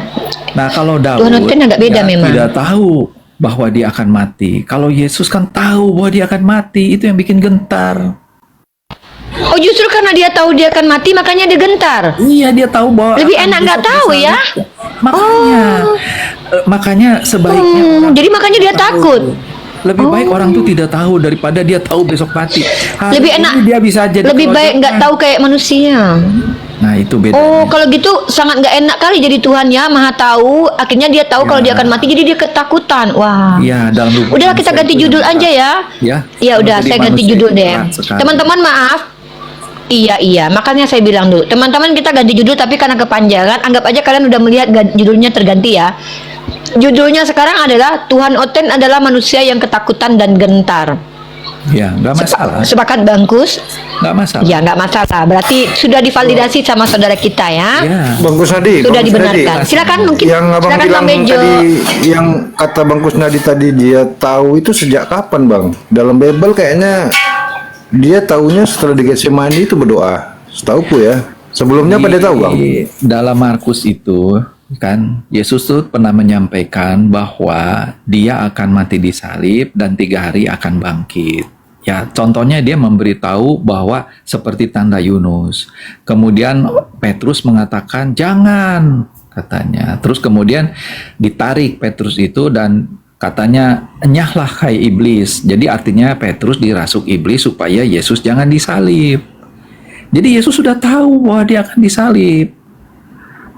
Nah, kalau Daud Tuhan Oten agak beda ya, memang. tidak tahu bahwa dia akan mati. Kalau Yesus kan tahu bahwa dia akan mati, itu yang bikin gentar. Oh, justru karena dia tahu dia akan mati, makanya dia gentar. Iya, dia tahu bahwa Lebih akan enak nggak besok tahu ya? Makanya sebaiknya orang Jadi makanya dia takut. lebih baik orang tuh tidak tahu daripada dia tahu besok mati. Hari Lebih ini enak. dia bisa jadi Lebih baik kerojokan. nggak tahu kayak manusia. Nah, itu beda. Oh, kalau gitu sangat nggak enak kali jadi Tuhan ya, Maha Tahu. Akhirnya dia tahu kalau dia akan mati, jadi dia ketakutan. Wah. Iya, dalam rupa Udahlah kita manusia ganti itu judul yang aja ya. Ya. Ya udah, Jadi saya ganti manusia judul itu deh. berat sekali. Teman-teman maaf. Iya, makanya saya bilang dulu. Teman-teman kita ganti judul, tapi karena kepanjangan, anggap aja kalian udah melihat judulnya terganti ya. Judulnya sekarang adalah Tuhan Oten adalah manusia yang ketakutan dan gentar. Ya, nggak masalah. Sepakat Bangkus? Nggak masalah. Ya, nggak masalah. Berarti sudah divalidasi sama saudara kita ya. Ya. Bang Kusnadi, Sudah Bang Kusnadi. dibenarkan. Silakan mungkin. Yang abang Silakan bilang Bang Bejo. tadi, yang kata Bang Kusnadi tadi dia tahu itu sejak kapan Bang? Dalam Bible kayaknya dia tahunya setelah di Getsemani itu berdoa. Setahuku ya. Sebelumnya apa dia tahu Bang? Di dalam Markus itu kan Yesus tuh pernah menyampaikan bahwa dia akan mati di salib dan 3 hari akan bangkit. Ya, contohnya dia memberitahu bahwa seperti tanda Yunus. Kemudian Petrus mengatakan jangan, katanya. Terus kemudian ditarik Petrus itu dan katanya enyahlah hai iblis. Jadi artinya Petrus dirasuk iblis supaya Yesus jangan disalib. Jadi Yesus sudah tahu bahwa dia akan disalib.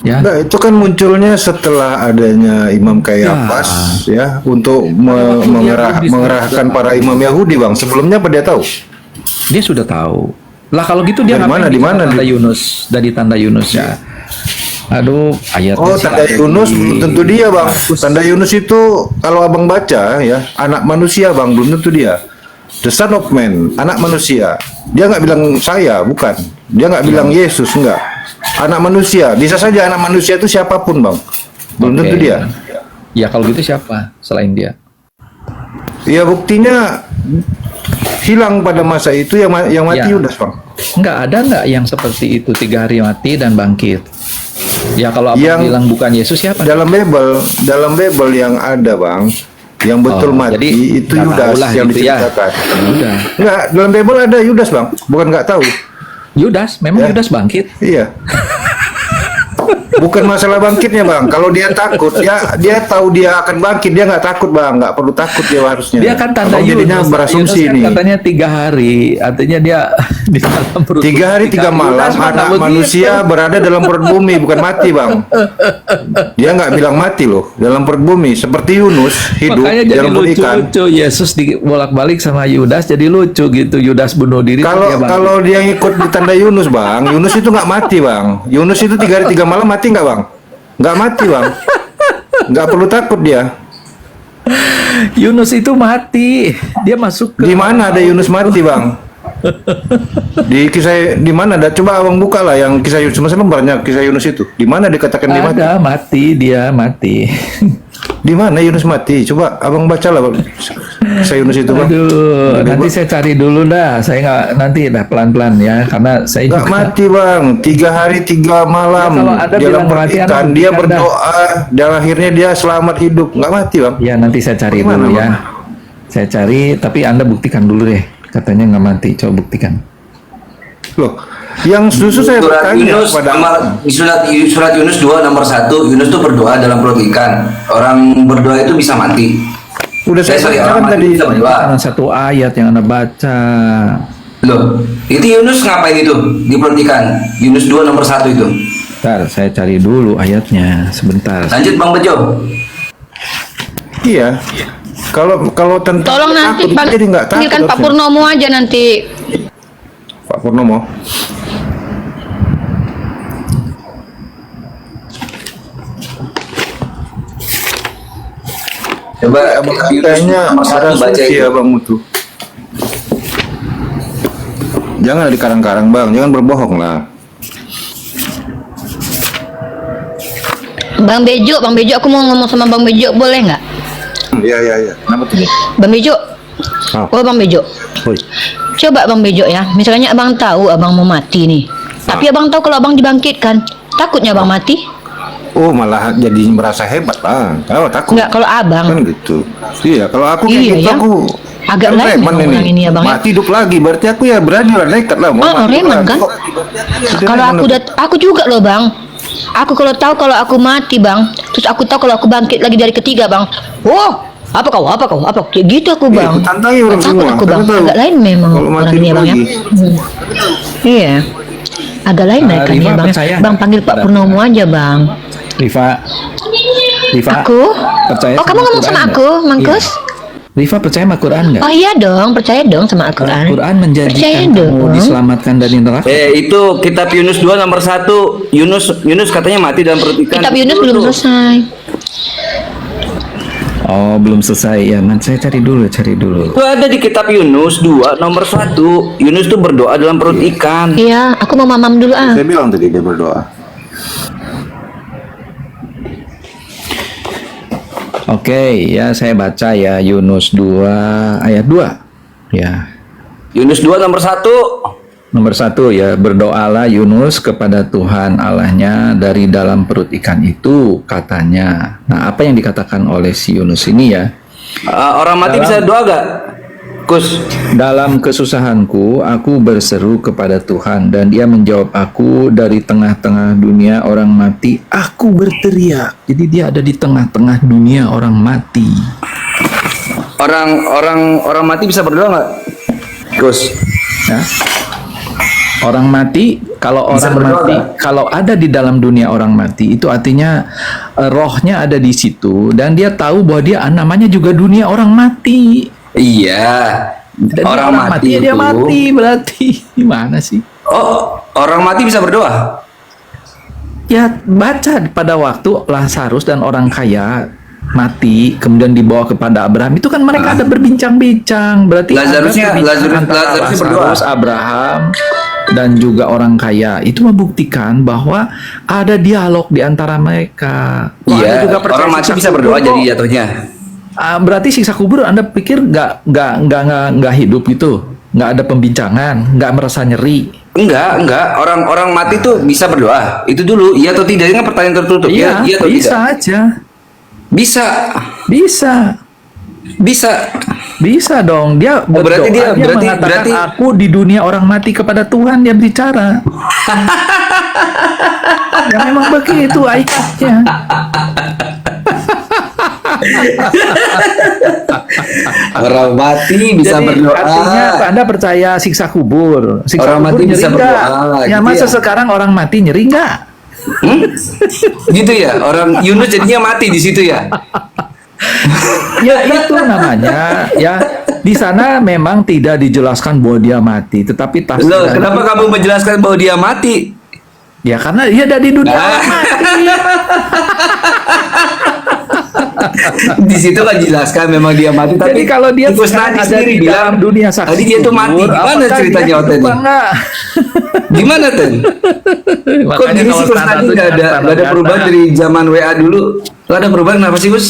Ya. Nah, itu kan munculnya setelah adanya Imam Kayafas ya untuk mengerahkan para imam Yahudi Bang. Sebelumnya apa dia tahu? Dia sudah tahu. Lah kalau gitu dia Dari ngapain mana, di bisa mana? tanda Yunus, dari tanda Yunus ya. Aduh, ayat. Oh, tanda Yunus belum tentu dia Bang. Tanda Yunus itu kalau abang baca ya, anak manusia Bang, belum tentu dia. The Son of Man, anak manusia. Dia nggak bilang saya, bukan. Dia nggak bilang Yesus, enggak. Anak manusia, bisa saja anak manusia itu siapapun Bang. Belum tentu dia. Ya kalau gitu siapa selain dia? Ya buktinya hilang pada masa itu yang mati Ya. Yudas Bang. Nggak ada nggak yang seperti itu 3 hari mati dan bangkit? Ya kalau abang Yang bilang bukan Yesus siapa? Dalam Bible yang ada Bang, yang betul mati jadi itu nggak Yudas tahulah yang gitu ya. diceritakan. Udah. Enggak, dalam Bible ada Yudas Bang, bukan nggak tahu. Yudas, memang Ya. Yudas bangkit. Iya. Bukan masalah bangkitnya bang. Kalau dia takut, dia tahu dia akan bangkit, dia nggak takut bang, nggak perlu takut dia harusnya. Dia kan tanda Abang jadinya Yunus. berasumsi Yunus kan nih. katanya 3 hari, artinya dia di dalam perut. 3 hari 3 malam Yunus mana anak begitu? manusia berada dalam perut bumi, bukan mati bang. Dia nggak bilang mati loh, dalam perut bumi. Seperti Yunus hidup Makanya di jadi dalam perut ikan. lucu-lucu. Yesus dibolak-balik sama Yudas jadi lucu gitu. Yudas bunuh diri. Kalau dia ikut di tanda Yunus bang, Yunus itu nggak mati bang. Yunus itu 3 hari 3 malam mati nggak bang? Nggak mati bang. Nggak perlu takut dia. Yunus itu mati. Dia masuk ke Di mana ada Yunus mati bang? Di kisah di mana ada? Coba abang buka lah yang kisah Yunus. Masa banyak kisah Yunus itu. Di mana dikatakan dia mati? ada mati, dia mati. Di mana Yunus mati? Coba abang baca lah kisah Yunus itu bang. Aduh, nanti saya cari dulu dah. Saya nggak nanti dah pelan-pelan ya, karena saya Nggak juga mati bang, 3 hari 3 malam Ya, kalau Anda dalam bilang mati, Anda percikan. Dia buktikan berdoa dan akhirnya dia selamat hidup. Nggak mati bang. ya nanti saya cari Gimana, dulu ya. Bang? Saya cari, tapi Anda buktikan dulu deh. Katanya nggak mati, coba buktikan. Loh, yang susu saya Surat bertanya Yunus, kepada di surat Yunus 2 nomor 1, Yunus tuh berdoa dalam perut ikan. Orang berdoa itu bisa mati. udah saya Sorry, bacakan orang mati tadi. bisa berdoa. Karena satu ayat yang Anda baca. Loh, itu Yunus ngapain itu di perut ikan? Yunus 2 nomor 1 itu. Bentar, saya cari dulu ayatnya sebentar. Lanjut Bang Bejo. Iya. Kalau tentang Tolong nanti takut, jadi nggak takut panggilkan Pak harusnya. Purnomo aja nanti. Pak Purnomo. Coba Abang Yunus kayaknya nomor 1 ada baca asumsi itu. ya bang Mutu. Jangan di karang-karang bang, jangan berbohong lah. Bang Bejo, aku mau ngomong sama Bang Bejo, boleh nggak? Iya. Kenapa tuh? Bang Bejo, Ah. oh Bang Bejo, Hoi. coba Bang Bejo ya. Misalnya abang tahu abang mau mati nih, tapi abang tahu kalau abang dibangkitkan, takutnya abang mati? Oh malah jadi merasa hebat bang. Kalau takut. Nggak, kalau abang. Kan gitu. Iya, kalau aku kayak Iya, gitu ya. aku Agak kan lain reman memang orang ini ya, Bang, ya. Mati hidup lagi, berarti aku ya berani lah, nekat lah. Mau Oh, mati reman lagi. kan? Jadi Kalau reman aku aku juga loh bang. Aku kalau tahu kalau aku mati bang, terus aku tahu kalau aku bangkit lagi dari ketiga bang. Oh, apa kau? Kayak gitu aku Iya, bang. aku tantangi orang Takut semua, aku bang. karena tahu Agak lain memang kalau mati orang ini ya bang ya. lagi. Iya. Agak lain mereka Rima nih ya bang. percaya Bang nggak? panggil Pak Purnomo aja bang. Rifa, Aku? percaya Oh kamu sama ngomong sama Quran aku, nggak? Mangkus? Iya. Rifa percaya sama Quran nggak? Oh iya dong, percaya dong sama Al-Quran. Al-Quran Percaya menjanjikan kamu dong. diselamatkan dari neraka. Itu kitab Yunus 2 nomor 1. Yunus katanya mati dalam perut ikan. Kitab Yunus belum selesai. Oh, belum selesai ya. Saya cari dulu. Itu ada di kitab Yunus 2 nomor 1. Yunus tuh berdoa dalam perut ikan. Iya, aku mau mamam dulu ah. Saya bilang tadi dia berdoa. Oke, ya saya baca ya Yunus 2 ayat 2. Ya. Yunus 2 nomor 1. Nomor 1 ya, berdoalah Yunus kepada Tuhan Allahnya dari dalam perut ikan itu, katanya. Nah, apa yang dikatakan oleh si Yunus ini ya? Orang mati bisa doa gak? Kus. Dalam kesusahanku, aku berseru kepada Tuhan dan dia menjawab aku dari tengah-tengah dunia orang mati. Aku berteriak. Jadi dia ada di tengah-tengah dunia orang mati. Orang mati bisa berdoa nggak? Kus. Ya. Orang mati, kalau Bisa orang berdoa mati, nggak? kalau ada di dalam dunia orang mati, itu artinya rohnya ada di situ dan dia tahu bahwa dia namanya juga dunia orang mati. Iya. Dan Orang mati dia itu- mati berarti gimana sih? Oh, orang mati bisa berdoa? Ya baca pada waktu Lazarus dan orang kaya mati kemudian dibawa kepada Abraham, itu kan mereka ada berbincang-bincang, berarti Lazarusnya- ada perbincangan antara Lazarusnya berdoa. Lazarus, Abraham dan juga orang kaya. Itu membuktikan bahwa ada dialog di antara mereka. Kok Anda Iya. juga percaya Orang mati siksa bisa kubur berdoa kok? jadi jatuhnya. Berarti siksa kubur Anda pikir nggak hidup gitu, nggak ada pembincangan, nggak merasa nyeri? Enggak. Orang mati tuh bisa berdoa. Itu dulu, iya atau tidak? Ini kan pertanyaan tertutup. Iya, Iya atau bisa tidak? aja, Bisa. bisa dong. Dia Oh, berarti berdoa, dia- mengatakan berarti- aku di dunia orang mati kepada Tuhan, dia bicara. Ya memang begitu ayatnya. Orang mati bisa Jadi berdoa. artinya Anda percaya siksa kubur? Siksa Orang kubur mati nyeri bisa nggak? berdoa, Ya gitu masa ya? sekarang orang mati nyeri nggak? Gitu ya, orang Yunus jadinya mati di situ ya. Ya itu namanya ya. Di sana memang tidak dijelaskan bahwa dia mati, tetapi Loh, tafsirannya. kenapa kamu menjelaskan bahwa dia mati? Ya karena dia ada di dunia Nah. orang mati. Di situ kan jelaskan memang dia mati, tapi Jadi kalau dia Gus sekarang Nadi ada sendiri di dalam bilang dunia saksi tadi dia tuh mati. kubur, Gimana apakah ceritanya dia waktu hidup itu? enggak? Gimana Ten? Kok Makanya gini kalau sih Gus tanah Nadi itu nggak ada jangan perubahan tanah. dari zaman WA dulu? Nggak ada perubahan kenapa sih Gus?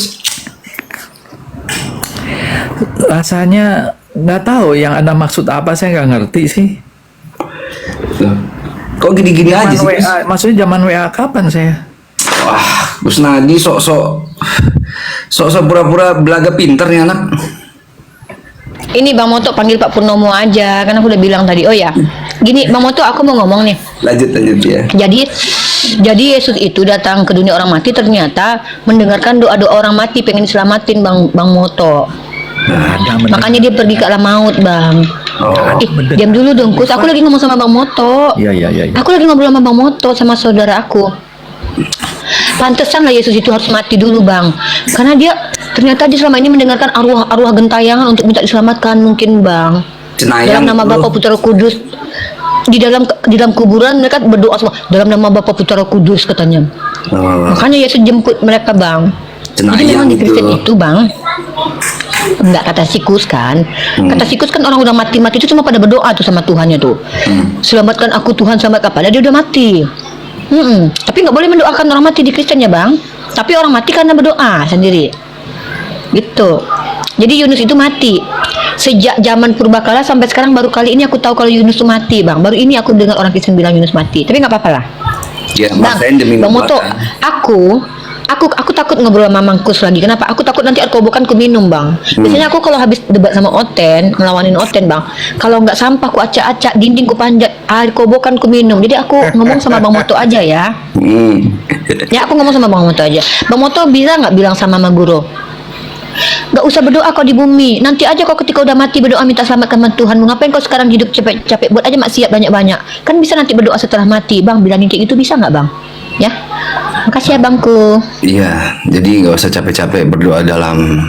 Rasanya nggak tahu yang Anda maksud apa, saya nggak ngerti sih. Loh, kok gini-gini aja Zaman sih Gus? WA, maksudnya zaman WA kapan saya? Wah, Gus Nadi sok-sok pura-pura belaga pinter nih anak. Ini Bang Moto panggil Pak Purnomo aja, kan aku udah bilang tadi. Oh ya, gini Bang Moto, aku mau ngomong nih. Lanjut ya. Jadi Yesus itu datang ke dunia orang mati, ternyata mendengarkan doa-doa orang mati, pengen diselamatin Bang Moto. Makanya dia pergi ke alam maut, Bang. Diam dulu dong, Kus. Aku lagi ngomong sama Bang Moto. Iya. Aku lagi ngobrol sama Bang Moto, sama saudara aku. Pantesan lah Yesus itu harus mati dulu, Bang. Karena dia ternyata selama ini mendengarkan arwah gentayangan untuk minta diselamatkan, mungkin, Bang. Cenayang, Dalam nama lu. Bapa Putra Kudus. Di dalam kuburan mereka berdoa semua dalam nama Bapa Putra Kudus, katanya. Makanya Yesus jemput mereka, Bang. Jadi memang di Kristen itu, Bang. Enggak, kata Sikus kan. Kata Sikus kan orang udah mati-mati itu cuma pada berdoa tuh sama Tuhannya tuh. Selamatkan aku Tuhan, selamatkan. Padahal dia udah mati. Tapi nggak boleh mendoakan orang mati di Kristen ya, Bang. Tapi orang mati karena berdoa sendiri. Gitu. Jadi Yunus itu mati. Sejak zaman purbakala sampai sekarang baru kali ini aku tahu kalau Yunus itu mati, Bang. Baru ini aku dengar orang Kristen bilang Yunus mati. Tapi nggak apa-apa lah. Ya, Bang, maksain demi Bang Moto, membuatkan. aku takut ngobrol sama Mangkus lagi. Kenapa? Aku takut nanti arkobokan ku minum, Bang. Biasanya aku kalau habis debat sama Oten, ngelawanin Oten, Bang. Kalau nggak sampah ku acak-acak, dinding ku panjat, arkobokan ku minum. Jadi aku ngomong sama Bang Moto aja ya. Ya, aku ngomong sama Bang Moto aja. Bang Moto bisa nggak bilang sama Maguro? Gak usah berdoa kau di bumi. Nanti aja kau ketika udah mati berdoa minta selamatkan Tuhan. Ngapain kau sekarang hidup capek-capek? Buat aja maksiat banyak-banyak. Kan bisa nanti berdoa setelah mati, Bang. Bilangin kayak gitu bisa nggak, Bang? Ya. Makasih ya, Bangku. Iya, jadi nggak usah capek-capek berdoa dalam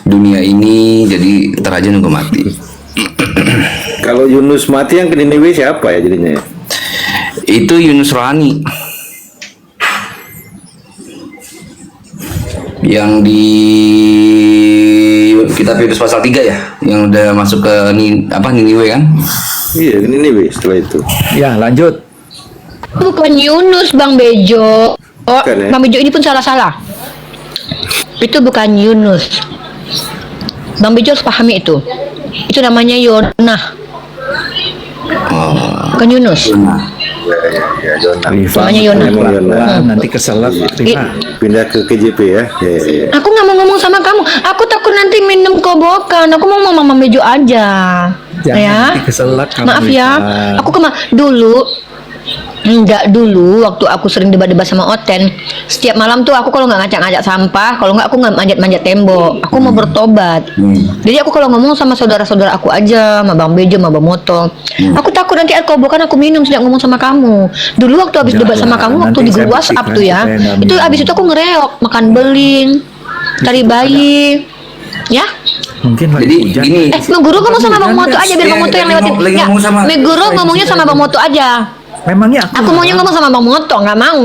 dunia ini. Jadi ntar aja nunggu mati. Kalau Yunus mati yang ke Niniwe siapa ya jadinya? Itu Yunus rohani. Yang di kitab Yunus pasal 3 ya, yang udah masuk ke Niniwe kan? Iya, ke Niniwe setelah itu. Ya lanjut. Bukan Yunus, Bang Bejo. Bukan, ya? Bang Bejo ini pun salah-salah. Itu bukan Yunus. Bang Bejo harus pahami itu. Itu namanya Yonah. Bukan Yunus. Ya, Jonah. Namanya Yonah. Nanti keselak. Pindah ke KJP ya. Ya. Aku nggak mau ngomong sama kamu. Aku takut nanti minum kobokan. Aku mau ngomong sama Bejo aja. Jangan Ya. nanti keselak kamu, Maaf ya. Rifan. Aku dulu waktu aku sering debat-debat sama Oten, setiap malam tuh aku kalau nggak ngajak-ngajak sampah, kalau nggak aku nggak manjat-manjat tembok, aku mau bertobat. Jadi aku kalau ngomong sama saudara-saudara aku aja, sama Bang Bejo, sama Bang Moto, aku takut nanti alkohol aku minum sejak ngomong sama kamu. Dulu waktu habis debat sama kamu, waktu di grup WhatsApp tuh ya, itu habis itu aku ngereok, makan beling, cari bayi, ya. Mungkin lagi Jadi hujan. gini. Bang Guru ngomong sama Bang Moto aja biar Bang Moto yang lewatin. lagi Ya, ngomong sama- Bang Guru ngomongnya sama Bang Moto aja. Memangnya Aku maunya ngomong sama Bang Moto, nggak mau.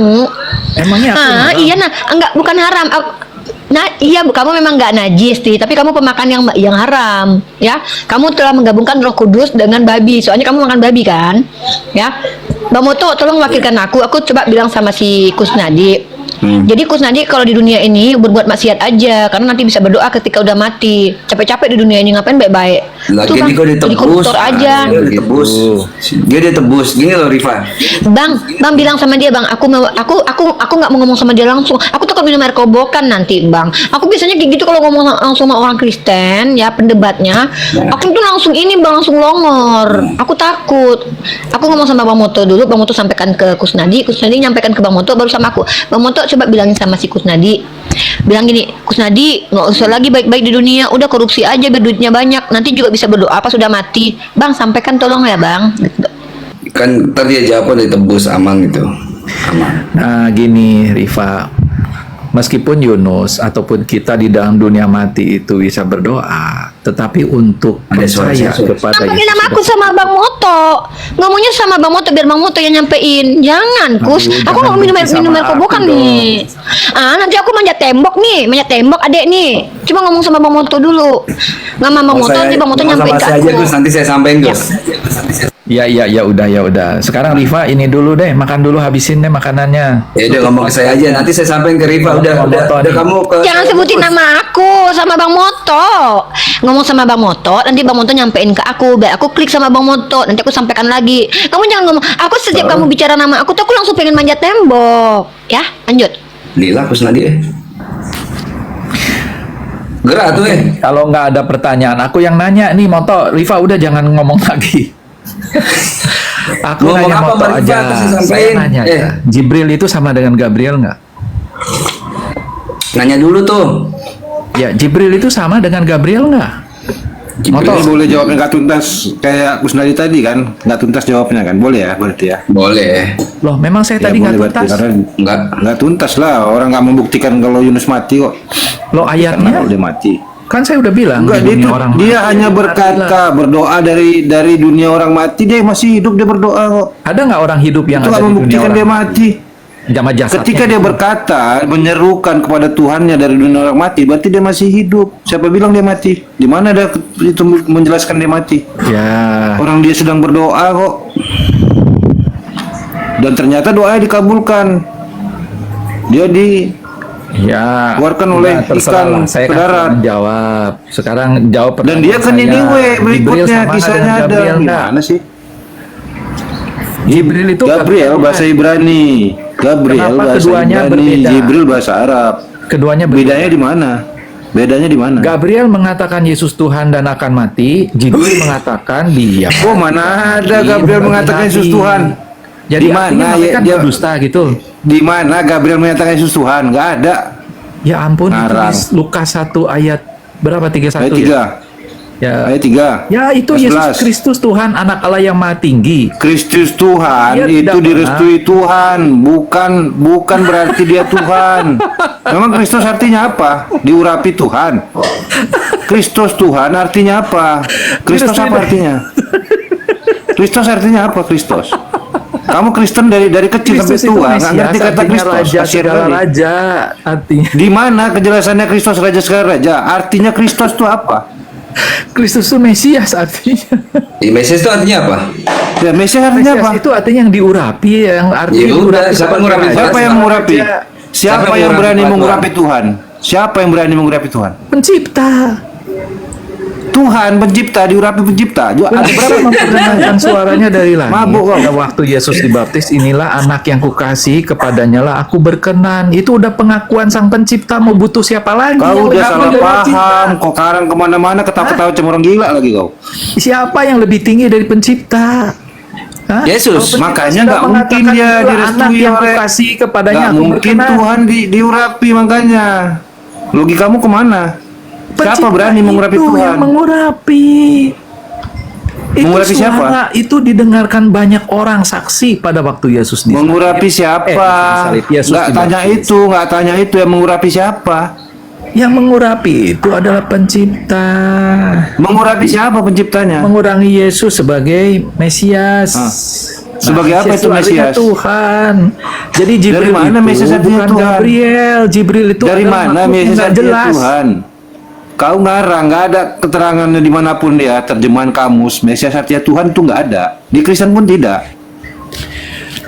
Emangnya aku Ah, haram? iya nah, enggak bukan haram. Nah, iya kamu memang nggak najis, tapi kamu pemakan yang haram, ya. Kamu telah menggabungkan Roh Kudus dengan babi. Soalnya kamu makan babi kan, ya. Bang Moto, tolong wakilkan aku. Aku coba bilang sama si Kusnadi. Jadi Kusnadi kalau di dunia ini berbuat maksiat aja, karena nanti bisa berdoa ketika udah mati. Capek-capek di dunia ini ngapain baik-baik? Lagi ini kok jadi ditebus. koruptor aja. Dia ditebus. Dia ditebus. Gini loh Rifa. Bang bilang sama dia, Bang, aku nggak mau ngomong sama dia langsung. Aku takut minum air kobokan nanti, Bang. Aku biasanya kayak gitu kalau ngomong langsung sama orang Kristen, ya pendebatnya. Aku tuh langsung ini, Bang, langsung longor. Aku takut. Aku ngomong sama Bang Moto dulu, Bang Moto sampaikan ke Kusnadi nyampaikan ke Bang Moto, baru sama aku. Bang Moto coba bilangin sama si Kusnadi. Bilang gini, Kusnadi, nggak usah lagi baik-baik di dunia, udah korupsi aja biar duitnya banyak. Nanti juga bisa berdoa pas sudah mati. Bang, sampaikan tolong ya, Bang. Kan tadi dia jawab ditebus aman gitu. Aman. Nah gini Rifa, meskipun Yunus ataupun kita di dalam dunia mati itu bisa berdoa, tetapi untuk Ada suara percaya saya. kepada Sampaikan nama Yesus aku sama Bang Moto. Ngomongnya sama Bang Moto biar Bang Moto yang nyampein. Jangan, Kus. Aduh, Aku jangan nggak minum benci sama air kobokan aku nih. Nanti aku manjat tembok adek nih. Cuma ngomong sama Bang Moto dulu. Nggak sama Bang Moto, nanti Bang Moto nyampein ke sama saya aja aku. Gus, nanti saya sampein Gus. Ya udah. Sekarang Rifa ini dulu deh, makan dulu, habisin deh makanannya. Ya udah ngomong ke saya aja, nanti saya sampein ke Rifa. Udah kamu ke. Jangan sebutin nama aku sama Bang Moto. Ngomong sama Bang Moto, nanti Bang Moto nyampein ke aku. Biar aku klik sama Bang Moto, nanti aku sampaikan lagi. Kamu jangan ngomong. Aku setiap kamu bicara nama aku tuh aku langsung pengen manjat tembok. Ya, lanjut. Lila Kusnadi. Gerak tuh Kalau nggak ada pertanyaan, aku yang nanya nih Moto. Rifa udah jangan ngomong lagi. Aku Ngomong nanya apa, Moto Mbak Rifa? aja. Kasih Saya sampein. nanya aja. Jibril itu sama dengan Gabriel nggak? Nanya dulu tuh. Ya, Jibril itu sama dengan Gabriel nggak? Ini boleh jawabnya nggak tuntas kayak Kusnadi tadi kan, nggak tuntas jawabnya kan, boleh ya berarti ya? Boleh. Loh, memang saya Ya, tadi nggak boleh berarti, tuntas. karena nggak tuntas lah, orang nggak membuktikan kalau Yunus mati kok. Loh, Karena ayatnya udah mati. kan saya udah bilang Enggak, di dia, dunia itu, orang dia mati, hanya matilah. berkata berdoa dari dunia orang mati, dia masih hidup, dia berdoa kok. Ada nggak orang hidup yang Itu ada nggak di dunia membuktikan orang dia mati. Jama jasadnya Ketika dia gitu. berkata menyerukan kepada Tuhannya dari dunia orang mati, berarti dia masih hidup. Siapa bilang dia mati? Di mana ada itu menjelaskan dia mati? Ya, Orang dia sedang berdoa kok. Dan ternyata doanya dikabulkan. Dia ya. Keluarkan oleh Nah, terserah ikan lah. Saya ke kan darat. cuma jawab. Sekarang jawab dan pertanyaan dia kan saya. anyway Jibril berikutnya sama kisahnya dengan ada. Gabriel nggak? Gimana sih? Jibril itu Gabriel bahasa Ibrani. Gabriel Kenapa bahasa keduanya Ibrani. berbeda? Jibril bahasa Arab. keduanya berbeda. Bedanya di mana? Bedanya di mana? Gabriel mengatakan Yesus Tuhan dan akan mati. Jibril mengatakan dia. Oh, mana ada Gabriel mengatakan Yesus Tuhan? Jadi Di mana artinya mereka dia- dusta gitu. Di mana Gabriel menyatakan Yesus Tuhan? Nggak ada. Ya ampun, Ngarang. ditulis Lukas 1 ayat berapa? 31 Ayat 3. ya? Ya. Ayat 3. Ya itu Yesus 11. Kristus Tuhan anak Allah yang Maha Tinggi. Kristus Tuhan Dia itu tidak direstui Tuhan, bukan berarti dia Tuhan. Memang Kristus artinya apa? Diurapi Tuhan. Kristus Tuhan artinya apa? Kristus apa artinya? Kristus artinya apa Kristus? Kamu Kristen dari kecil sampai Kristus itu tua, nggak Mesias, ngerti kata artinya Kristus. raja Kasihan segala kali. raja artinya. Di mana kejelasannya Kristus raja segala raja? Artinya Kristus itu apa? Kristus itu Mesias artinya. Di Mesias itu artinya apa? Ya, Mesias artinya apa? Mesias itu artinya yang diurapi, yang artinya Ya udah, diurapi siapa sebagai ngurapi? raja, Siapa yang mengurapi? raja, Siapa Siapa yang yang berani mengurapi mengurapi Tuhan? Siapa yang berani mengurapi Tuhan? Pencipta. Tuhan pencipta, diurapi pencipta. Ada berapa Memperdengarkan suaranya dari langit. Mabuk kau. Pada waktu Yesus dibaptis, inilah anak yang kukasihi, kepadanya lah aku berkenan. Itu udah pengakuan sang pencipta, mau butuh siapa lagi? Kau yang udah lebih salah dari paham, pencipta? kok karang kemana-mana ketawa-ketawa cuma orang gila lagi kau. Siapa yang lebih tinggi dari pencipta? Hah? Yesus. Kalau pencipta Makanya sudah nggak mungkin mengatakan, dia "Inilah direstui anak yang oleh- kukasihi, kepadanya Gak aku mungkin berkenan." Tuhan diurapi makanya. Logikamu kemana? Siapa Pencipta berani mengurapi itu Tuhan? yang mengurapi. Mengurapi Itu siapa? suara itu didengarkan banyak orang saksi pada waktu Yesus disalib. Mengurapi siapa? disalib. Yesus Nggak tanya dibaptis. itu, nggak tanya itu yang mengurapi siapa? Yang mengurapi itu adalah pencipta. Mengurapi siapa penciptanya? Mengurangi Yesus sebagai Mesias. Ah. Sebagai apa itu artinya Mesias? Tuhan. Jadi Jibril mana itu Mesias artinya bukan Tuhan? Gabriel. Jibril itu Dari adalah mana makhluk yang Mesias nggak artinya jelas. Tuhan? Kau ngarang, nggak ada keterangannya dimanapun dia, terjemahan kamus, Mesias artinya Tuhan itu nggak ada. Di Kristen pun tidak.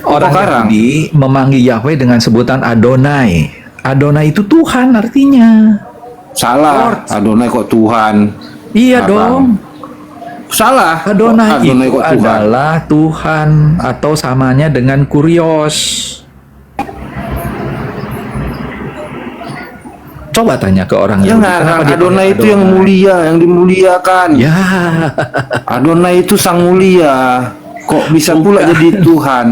Orang karang? Yahudi memanggil Yahweh dengan sebutan Adonai. Adonai itu Tuhan artinya. Salah, Adonai kok Tuhan. Iya Karang. dong. Salah. Adonai itu kok Tuhan? adalah Tuhan atau samanya dengan kurios. Coba tanya ke orang Yang Yahudi, kenapa dia Adonai panggil itu yang mulia, yang dimuliakan. Ya, Adonai itu sang mulia. Kok bisa pula jadi Tuhan?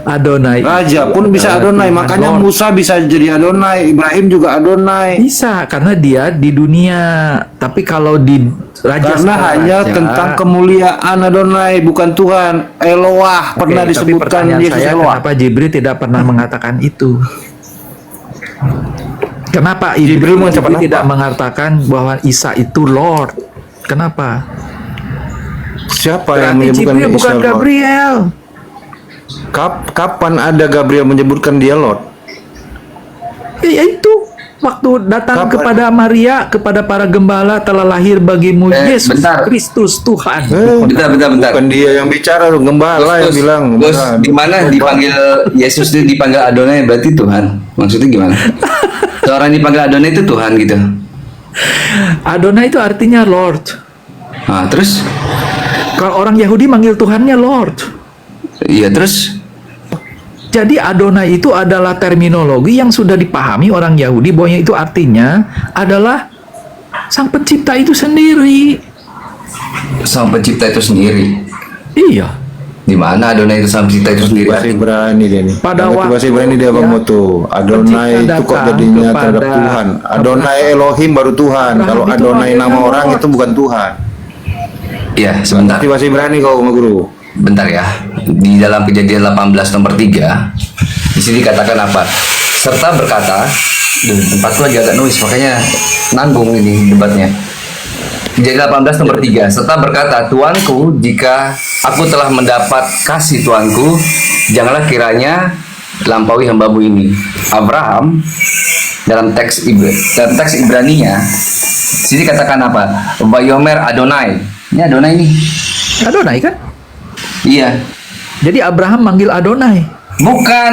Adonai Raja itu pun bisa adalah Adonai, Tuhan makanya Lord. Musa bisa jadi Adonai, Ibrahim juga Adonai. Bisa karena dia di dunia. Tapi kalau di raja Karena skala hanya raja, tentang kemuliaan Adonai, bukan Tuhan. Eloah oke, pernah tapi disebutkan pertanyaan Yesus saya, Eloah. kenapa Jibril tidak pernah mengatakan itu? Kenapa Jibril Jibril mengucapkan apa? tidak mengatakan bahwa Isa itu Lord? Kenapa? Siapa yang Berarti menyebutkan Jibril bukan Isa Lord? Gabriel. Kapan ada Gabriel menyebutkan dia Lord? Ya itu waktu datang Kapan? kepada Maria, kepada para gembala, telah lahir bagimu Yesus bentar. Kristus Tuhan. Bentar. Bukan dia yang bicara, gembala yang bilang. Bos, Beneran. di mana dipanggil Yesus itu dipanggil Adonai berarti Tuhan. Maksudnya gimana? Seorang dipanggil Adonai itu Tuhan gitu. Adonai itu artinya Lord. Nah, terus? Kalau orang Yahudi manggil Tuhannya Lord. Iya, terus? Jadi Adonai itu adalah terminologi yang sudah dipahami orang Yahudi bahwa itu artinya adalah Sang Pencipta itu sendiri. Sang Pencipta itu sendiri. Iya. Di mana Adonai itu Sang Pencipta itu sendiri? Bahasa Ibrani dia nih. Pada Ngerti waktu bahasa Ibrani dia ya, Bang Moto. Adonai pencipta itu kok datang jadinya terhadap kepada Tuhan. Adonai Elohim baru Tuhan. Abraham Kalau itu Adonai manggilnya nama orang Lord. itu bukan Tuhan. Iya, sebentar. Ngerti bahasa Ibrani kau, Ma Guru? Bentar ya. Di dalam Kejadian 18 nomor 3, di sini dikatakan apa? Serta berkata, tempatku lagi agak noise, makanya nanggung ini debatnya. Kejadian 18 nomor 3, serta berkata, Tuanku, jika aku telah mendapat kasih Tuanku, janganlah kiranya lampaui hambamu ini. Abraham dalam teks Ibraninya, sini katakan apa? Vayomer Adonai. Ini Adonai nih. Adonai kan? Iya. Jadi Abraham manggil Adonai. Bukan,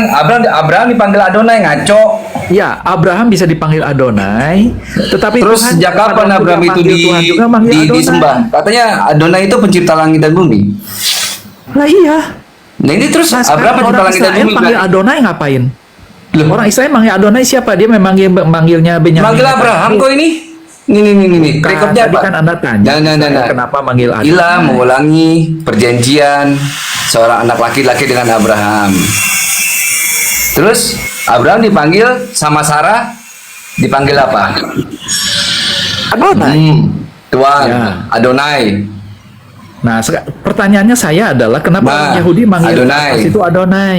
Abraham dipanggil Adonai, ngaco. Ya, Abraham bisa dipanggil Adonai, tetapi Terus Tuhan sejak kapan juga Abraham itu manggil Tuhan juga manggil Adonai. disembah? Katanya Adonai itu pencipta langit dan bumi. Lah iya. Nah ini terus Nah, Abraham sekarang pencipta orang langit dan Israel bumi. panggil Adonai ngapain? Loh. Orang Israel manggil Adonai siapa? Dia manggilnya Benyamin. Manggil Abraham kok ini? Ini. Bukan, Rekodnya tadi apa? kan Anda tanya, Nah. kenapa manggil Adonai? Gila mengulangi perjanjian seorang anak laki-laki dengan Abraham. Terus Abraham dipanggil sama Sarah dipanggil apa? Adonai. Tuan, Ya. Adonai. Nah, pertanyaannya saya adalah kenapa Nah, orang Yahudi manggil Adonai. atas itu Adonai?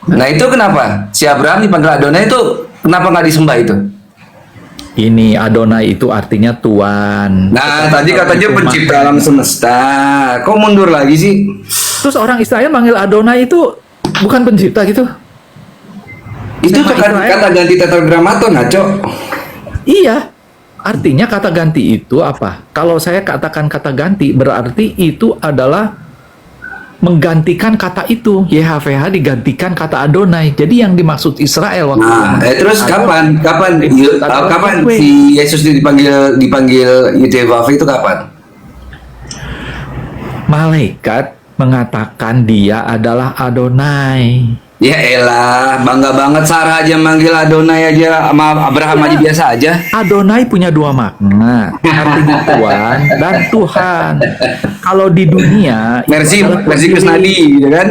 Nah itu kenapa? Si Abraham dipanggil Adonai itu kenapa nggak disembah itu? Ini Adonai itu artinya Tuan. Nah, Tetapi tadi kalau katanya itu pencipta alam semesta. Kok mundur lagi sih? Terus orang Israel manggil Adonai itu bukan pencipta gitu? Itu Sama Israel. kata ganti tetragrammaton, ngaco. Iya. Artinya kata ganti itu apa? Kalau saya katakan kata ganti berarti itu adalah menggantikan kata itu. YHWH digantikan kata Adonai. Jadi yang dimaksud Israel waktu Nah, terus kapan Yahweh. si Yesus dipanggil Yudhevave itu kapan? Malaikat mengatakan dia adalah Adonai. Ya elah, bangga banget Sarah aja manggil Adonai aja, sama Abraham aja biasa aja. Adonai punya dua makna, artinya Tuhan dan Tuhan. Kalau di dunia Versi itu adalah Kusnadi, gitu kan?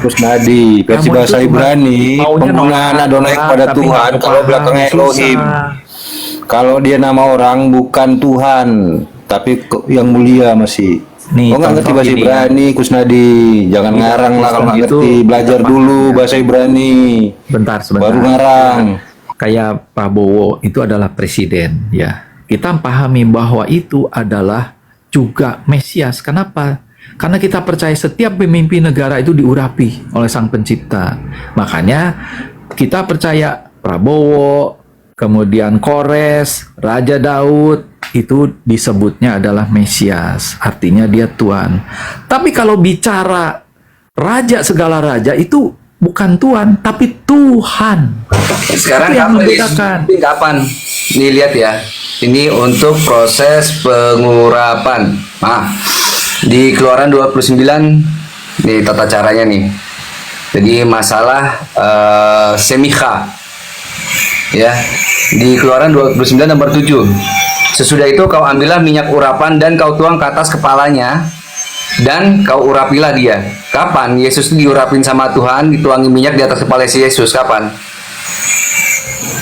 Terus Nadi, versi Kamu bahasa itu Ibrani, maunya penggunaan nolak, Adonai kepada tapi Tuhan, nggak kalau paham, belakangnya susah. Elohim. Kalau dia nama orang bukan Tuhan, tapi yang mulia masih. Nih, Oh nggak ngerti contoh bahasa ini. Ibrani, Kusnadi. Jangan Iya, ngarang lah kalau nggak Kristen itu ngerti. Belajar tidak dulu paham. bahasa Ibrani. Sebentar. Baru ngarang. Kayak Prabowo itu adalah presiden, ya. Kita pahami bahwa itu adalah juga Mesias. Kenapa? Karena kita percaya setiap pemimpin negara itu diurapi oleh Sang Pencipta. Makanya kita percaya Prabowo, kemudian Kores, Raja Daud, itu disebutnya adalah Mesias. Artinya dia Tuhan. Tapi kalau bicara raja segala raja itu bukan Tuhan, tapi Tuhan. Sekarang Itu yang kapan? membedakan. Ini kapan? Nih lihat ya. Ini untuk proses pengurapan. Nah, di Keluaran 29 nih tata caranya nih. Jadi masalah semicha. Ya. Di Keluaran 29 nomor 7. Sesudah itu kau ambillah minyak urapan dan kau tuang ke atas kepalanya dan kau urapilah dia. Kapan Yesus diurapin sama Tuhan, dituangi minyak di atas kepala si Yesus? Kapan?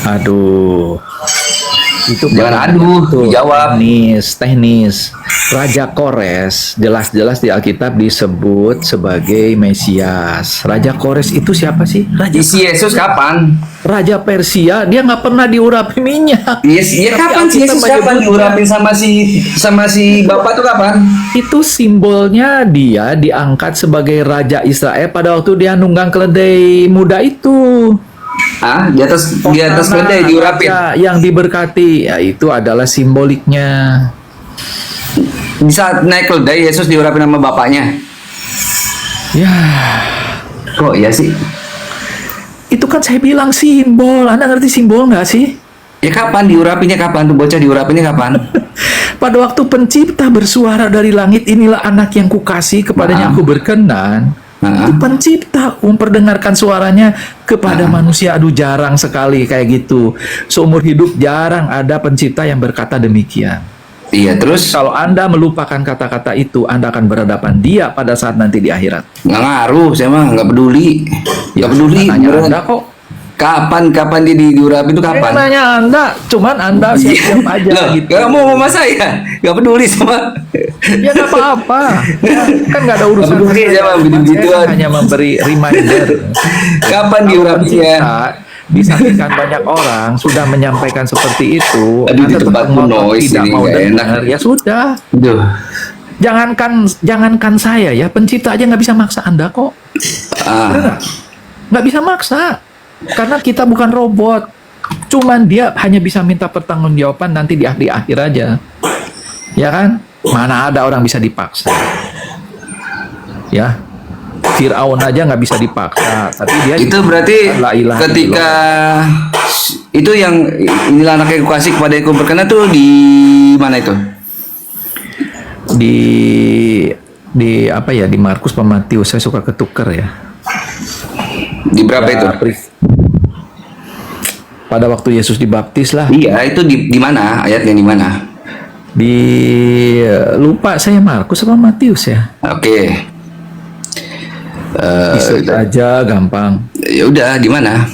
Aduh. Itu Jangan aduh, dijawab. teknis. Raja Kores jelas-jelas di Alkitab disebut sebagai Mesias. Raja Kores itu siapa sih? Si Yesus kapan? Raja Persia, dia nggak pernah diurapi minyak. Yes, ya Tapi kapan sih Alkitab Yesus kapan menyebutnya, diurapin sama si Bapak tuh kapan? itu simbolnya dia diangkat sebagai Raja Israel pada waktu dia nunggang keledai muda itu. Ah, di atas keledai diurapin. Raja yang diberkati, ya itu adalah simboliknya. Di saat naik keledai Yesus diurapin sama bapaknya. Ya, Kok iya sih? itu kan saya bilang simbol. Anda ngerti simbol nggak sih? Ya kapan diurapinnya, kapan tuh bocah diurapinnya kapan? Pada waktu pencipta bersuara dari langit, inilah anak yang kukasih, kepadanya aku berkenan. Itu pencipta memperdengarkan suaranya kepada manusia. Aduh, jarang sekali kayak gitu. Seumur hidup jarang ada pencipta yang berkata demikian. Iya, terus Kalau Anda melupakan kata-kata itu, Anda akan berhadapan dia pada saat nanti di akhirat. nggak ngaruh, saya mah nggak peduli. Nggak peduli. Tanya beneran. Anda kok. Kapan dia diurapin itu Saya kapan? nanya Anda, cuman Anda siap-siap aja Loh, gitu. nggak mau sama saya, nggak peduli sama. Ya nggak apa-apa. Kan nggak ada urusan. Nggak peduli saya. sama begitu-begituan. Saya hanya memberi reminder. Kapan diurapinnya? Disaksikan banyak orang sudah menyampaikan seperti itu. Aduh, di Anda tempatmu tetap ngotot, noise tidak ini mau nggak enak. dengar. Ya sudah. Duh. Jangankan saya ya, pencipta aja nggak bisa maksa Anda kok. Ah. Nggak bisa maksa. Karena kita bukan robot. Cuman dia hanya bisa minta pertanggungjawaban nanti di akhir aja. Ya kan? Mana ada orang bisa dipaksa. Ya. Fir'aun aja nggak bisa dipaksa. Tapi dia Itu berarti La ilaha ketika itu yang inilah anak yang kukasih kepada yang berkenan tuh di mana itu? di apa ya, di Markus sama Matius. Saya suka ketuker ya. Di berapa itu? Pada waktu Yesus dibaptis lah. Iya, itu di mana? Ayatnya di mana? Lupa saya, Markus apa Matius ya. Oke. Bisa aja gampang. Ya udah, di mana?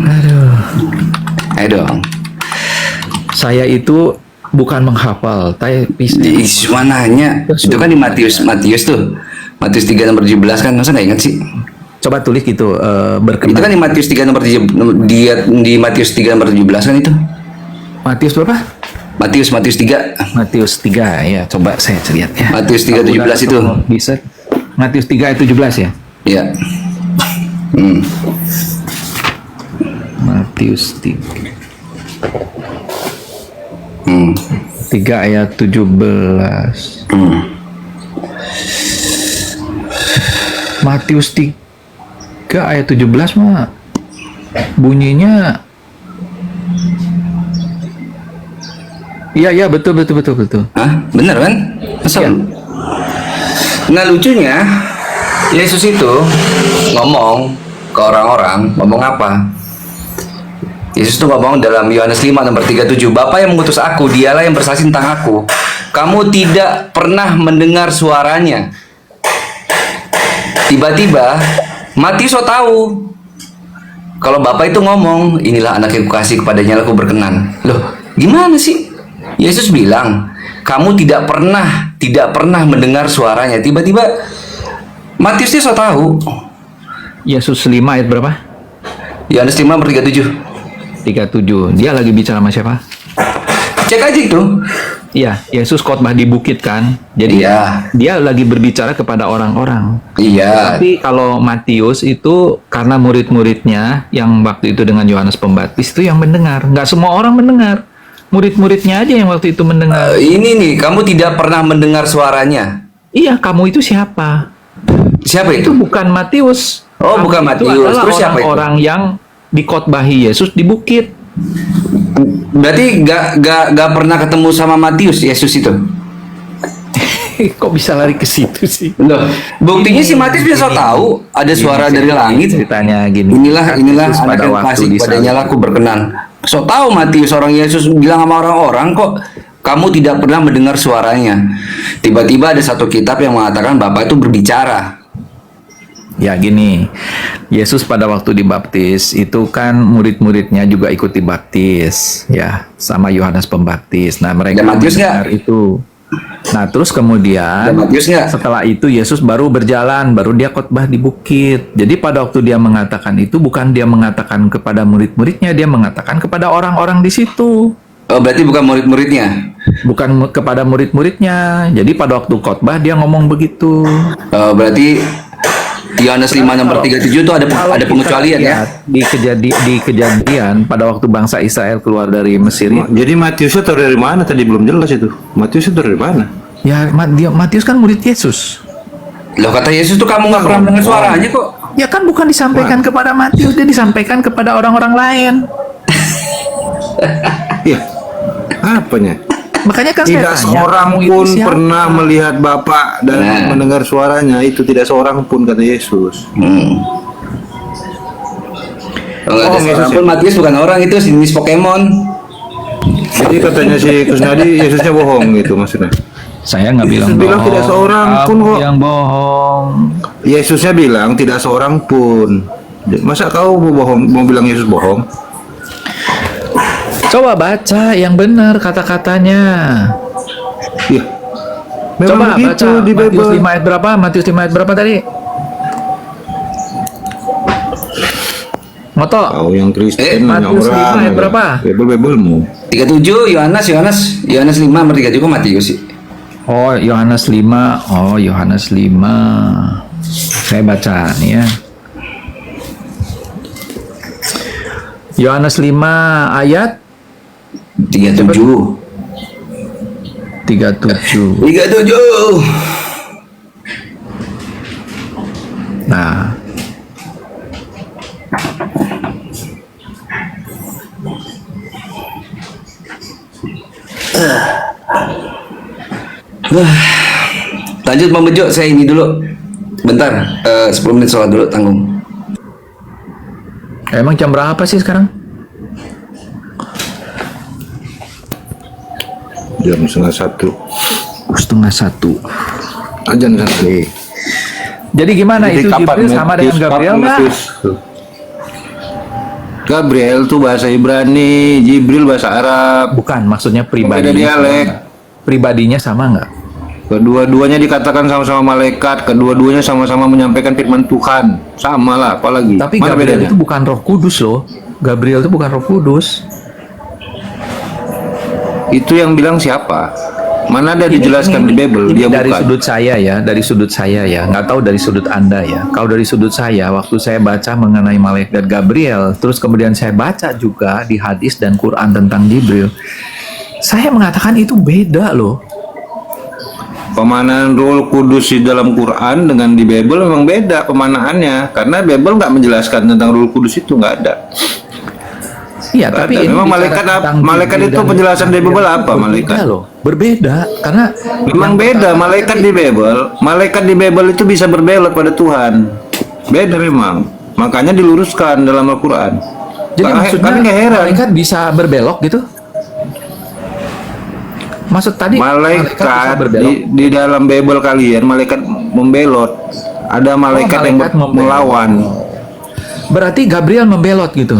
Aduh. Ayo dong. Saya itu bukan menghafal, tapi Mananya? Itu kan di Matius tuh. Matius 3 nomor 17 kan, masa nggak ingat sih? coba tulis gitu, Itu berkenan. kan di Matius 3 nomor 7, di Matius 3 nomor 17 kan itu? Matius berapa? Matius 3. Matius 3 ya, coba saya lihat ya. Matius 3:17 itu. Bisa. Matius 3 ayat 17 ya. Iya. Matius 3. 3 ayat 17. Matius 3 ayat 17 mah bunyinya iya betul. Hah? Bener kan? Masa? Iya. Nah lucunya Yesus itu ngomong ke orang-orang, ngomong apa? Yesus itu ngomong dalam Yohanes 5 nomor 37, Bapa yang mengutus aku, dialah yang bersaksi tentang aku. Kamu tidak pernah mendengar suaranya. Tiba-tiba Matius tahu kalau Bapak itu ngomong, inilah anak yang kukasih, kepadanya aku berkenan. Loh, gimana sih? Yesus bilang, kamu tidak pernah mendengar suaranya. Tiba-tiba Matius dia tahu. Yesus 5 ayat berapa? Yohanes 5 nomor 37. 37. Dia lagi bicara sama siapa? Cek aja itu. Iya, Yesus khotbah di bukit kan. Jadi Iya. dia lagi berbicara kepada orang-orang. Iya. Tapi kalau Matius itu karena murid-muridnya yang waktu itu dengan Yohanes Pembaptis itu yang mendengar. Nggak semua orang mendengar. Murid-muridnya aja yang waktu itu mendengar. Ini nih, kamu tidak pernah mendengar suaranya. Iya, kamu itu siapa? Siapa Itu itu? bukan Matius. Oh, bukan Itu Matius. adalah Terus siapa itu? orang-orang yang dikotbahi Yesus di bukit. Berarti gak pernah ketemu sama Matius Yesus itu. Kok bisa lari ke situ sih? Loh, buktinya si Matius bisa tahu ada suara dari langit. Ceritanya gini. Inilah Yesus anak pada yang waktu kasih disalib. padanya aku berkenan. So tahu Matius orang Yesus bilang sama orang-orang kok kamu tidak pernah mendengar suaranya. Tiba-tiba ada satu kitab yang mengatakan Bapa itu berbicara. Ya gini, Yesus pada waktu dibaptis itu kan murid-muridnya juga ikut dibaptis, ya, sama Yohanes Pembaptis. Nah mereka Ada Matius nggak? mendengar itu. Nah terus kemudian Ada Matius nggak? setelah itu Yesus baru berjalan, baru dia khotbah di bukit. Jadi pada waktu dia mengatakan itu bukan dia mengatakan kepada murid-muridnya, dia mengatakan kepada orang-orang di situ. Oh, berarti bukan murid-muridnya. Bukan kepada murid-muridnya. Jadi pada waktu khotbah dia ngomong begitu. Oh, berarti Yohanes 5 nomor 37 itu ada pengecualian ya. Di kejadian pada waktu bangsa Israel keluar dari Mesir. Jadi Matius itu dari mana tadi belum jelas itu. Matius itu dari mana? Ya Matius kan murid Yesus. Loh, kata Yesus tuh kamu nggak pernah mendengar suaranya kok. Ya kan bukan disampaikan kepada Matius, dia disampaikan kepada orang-orang lain. Iya. Apanya? Makanya kan Tidak saya tanya, seorang kamu itu pun siapa? pernah melihat Bapa dan Nah. mendengar suaranya. Itu tidak seorang pun, kata Yesus. Kalau nggak ada Oh, seorang Yesus pun Matius bukan orang, itu jenis Pokemon. Jadi katanya si Kusnadi Yesusnya bohong gitu maksudnya. Saya nggak bilang Yesus bilang bohong. tidak seorang pun Kamu kok. yang bohong. Yesusnya bilang tidak seorang pun. Masa kau mau bilang Yesus bohong? Coba baca yang benar kata-katanya. Iya. Memang Coba begitu baca di Matius Bible. 5 ayat berapa? Matius 5 ayat berapa tadi? Moto. Kau yang Kristen nanya Matius 5 orang. ayat berapa? Bible-mu. 37 Yohanes 5 nomor 37 kok Matius sih. Oh, Yohanes 5. Oh, Yohanes 5. Saya baca nih ya. Yohanes 5 ayat 37. 37. 37. Nah, Lanjut Bang Bejo, saya ini dulu. Bentar, 10 menit sholat dulu, tanggung. emang jam berapa sih sekarang? Jam 12:30. 12:30. Ajan sana. Jadi gimana Jadi itu kapan Jibril sama dengan Matius, Gabriel kapan nggak? Matius? Gabriel tuh bahasa Ibrani, Jibril bahasa Arab. Bukan, maksudnya Beda pribadinya. dialek. Pribadinya sama nggak? Kedua-duanya dikatakan sama-sama malaikat, kedua-duanya sama-sama menyampaikan firman Tuhan. Sama lah, apalagi. Tapi Mana Gabriel bedanya? itu bukan Roh Kudus loh. Gabriel itu bukan Roh Kudus. Itu yang bilang siapa? Mana ada dijelaskan di Bible, Ini dia dari bukan. sudut saya ya, dari sudut saya ya, nggak tahu dari sudut Anda ya. Kalau dari sudut saya, waktu saya baca mengenai malaikat Gabriel, terus kemudian saya baca juga di hadis dan Quran tentang Jibril, saya mengatakan itu beda loh. Pemanaan Roh Kudus di dalam Quran dengan di Bible memang beda pemanaannya, karena Bible nggak menjelaskan tentang Roh Kudus, itu nggak ada. Iya, tapi ini memang bicara malaikat tentang malaikat Jibril itu dan penjelasan di Bible apa berbeda malaikat? loh, berbeda karena Memang beda malaikat di Bible itu bisa berbelok pada Tuhan. Beda memang. Makanya diluruskan dalam Al-Qur'an. jadi maksudnya kami nggak heran. malaikat bisa berbelok gitu. Maksud tadi bisa Malaikat berbelok. di dalam Bible kalian malaikat membelot. Ada malaikat, yang malaikat membelot. melawan. Berarti Gabriel membelot gitu.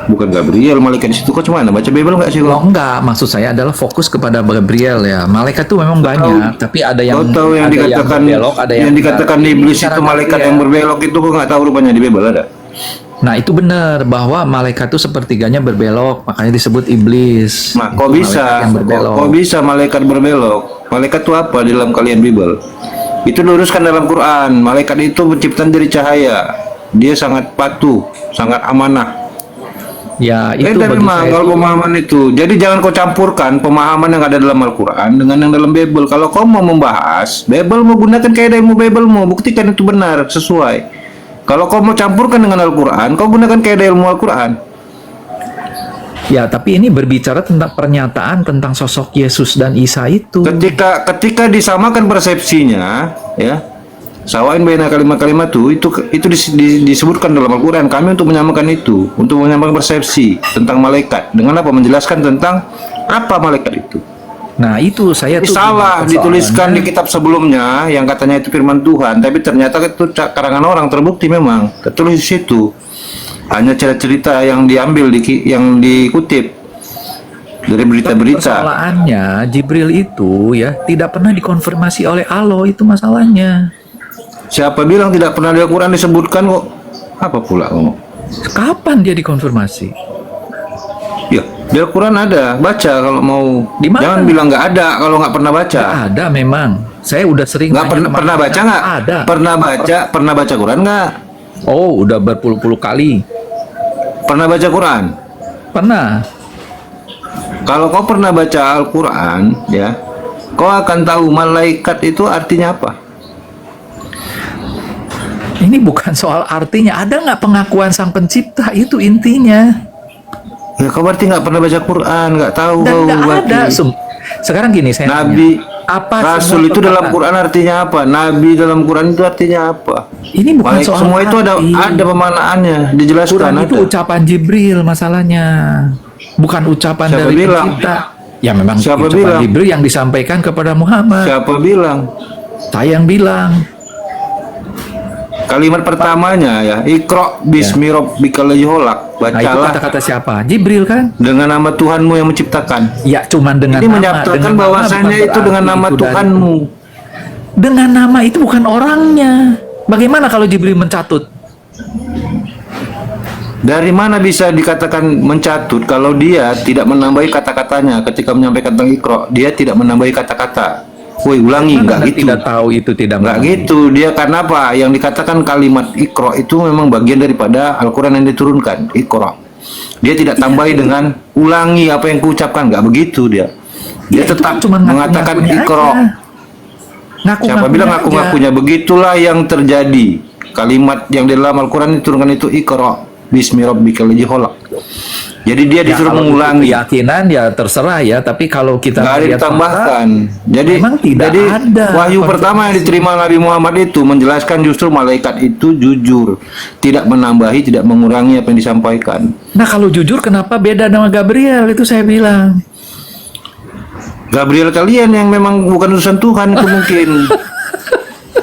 Bukan Gabriel, malaikat di situ kok cuma baca Bible nggak sih Oh lo? enggak, maksud saya adalah fokus kepada Gabriel ya. Malaikat tuh memang banyak, tapi ada yang Kau tahu yang ada dikatakan berbelok, ada yang dikatakan enggak. iblis Bicara itu malaikat Gabriel. yang berbelok itu kok nggak tahu rupanya di Bible ada. Nah itu benar bahwa malaikat itu sepertiganya berbelok, makanya disebut iblis. Nah, Itu kok bisa? malaikat yang berbelok. Kok bisa malaikat berbelok? Malaikat itu apa di dalam kalian Bible? Itu diluruskan dalam Quran. Malaikat itu penciptaan dari cahaya. Dia sangat patuh, sangat amanah. Ya, itu Beda bagi memang saya kalau itu- pemahaman itu. Jadi jangan kau campurkan pemahaman yang ada dalam Al-Quran dengan yang dalam Bible. Kalau kau mau membahas, Bible mau gunakan kaidah ilmu Bible mau buktikan itu benar sesuai. Kalau kau mau campurkan dengan Al-Quran, kau gunakan kaidah ilmu Al-Quran. Ya, tapi ini berbicara tentang pernyataan tentang sosok Yesus dan Isa itu. Ketika disamakan persepsinya, ya, sawain baina kalimat-kalimat itu disebutkan dalam Al-Quran. Kami untuk menyamakan itu, untuk menyamakan persepsi tentang malaikat. Dengan apa? Menjelaskan tentang apa malaikat itu. Nah, itu saya Ini tuh salah persoalannya. dituliskan di kitab sebelumnya yang katanya itu firman Tuhan, tapi ternyata itu karangan orang, terbukti memang tertulis di situ. Hanya cerita-cerita yang diambil yang dikutip dari berita-berita. Persoalannya Jibril itu ya tidak pernah dikonfirmasi oleh Allah, itu masalahnya. Siapa bilang tidak pernah di Al-Quran disebutkan kok? Apa pula ngomong? Kapan dia dikonfirmasi? Ya, di Al-Quran ada, baca kalau mau. Di mana? Jangan bilang nggak ada kalau nggak pernah baca. Nggak ada memang. Saya udah sering Nggak tanya pernah kemana-mana. baca nggak? Ada. Pernah baca Quran nggak? Oh, udah berpuluh-puluh kali. Pernah baca Quran? Pernah. Kalau kau pernah baca Al-Quran, ya, kau akan tahu malaikat itu artinya apa. Ini bukan soal artinya. Ada nggak pengakuan sang pencipta? Itu intinya. Ya, kau berarti nggak pernah baca Quran, nggak tahu Dan kau nggak berarti. ada. Sekarang gini saya Nabi, tanya. Apa Rasul semua itu dalam perkataan- Quran artinya apa? Nabi dalam Quran itu artinya apa? Ini bukan Baik, soal semua itu ada arti. pemaknaannya, dijelaskan Quran itu ada. ucapan Jibril masalahnya, bukan ucapan Siapa dari bilang? pencipta. Ya memang Siapa ucapan bilang? Jibril yang disampaikan kepada Muhammad. Siapa bilang? Saya yang bilang. Kalimat pertamanya ya, Iqra bismi rabbikal ladzi khalaq. Nah itu Bacalah kata-kata siapa? Jibril kan? dengan nama Tuhanmu yang menciptakan. Ya cuman dengan Ini nama. menyatakan dengan nama bahwasanya bukan itu dengan berarti nama itu dari- Tuhanmu. Dengan nama itu bukan orangnya. Bagaimana kalau Jibril mencatut? Dari mana bisa dikatakan mencatut kalau dia tidak menambahi kata-katanya ketika menyampaikan tentang Iqra, dia tidak menambahi kata-kata. Woi, ulangi, Mana enggak Anda gitu. tidak tahu itu tidak Enggak mungkin. gitu. Dia karena apa? Yang dikatakan kalimat Iqra itu memang bagian daripada Al-Quran yang diturunkan. Iqra. Dia tidak tambahi dengan ulangi apa yang kuucapkan. Enggak begitu dia. Dia Ya, itu tetap kan cuma mengatakan ngaku-ngakunya Iqra. aja. Ngaku-ngakunya Siapa bilang aja. ngaku-ngakunya? Begitulah yang terjadi. Kalimat yang di dalam Al-Quran diturunkan itu Iqra bismi rabbikal ladzi khalaq. Jadi dia Ya, disuruh kalau itu mengulangi. keyakinan ya terserah ya, tapi kalau kita Nggak ada melihat ditambahkan. fakta, Jadi memang tidak jadi ada wahyu konfirmasi. pertama yang diterima Nabi Muhammad itu menjelaskan justru malaikat itu jujur, tidak menambahi, tidak mengurangi apa yang disampaikan. Nah kalau jujur kenapa beda dengan Gabriel? Itu saya bilang. Gabriel kalian yang memang bukan utusan Tuhan itu mungkin.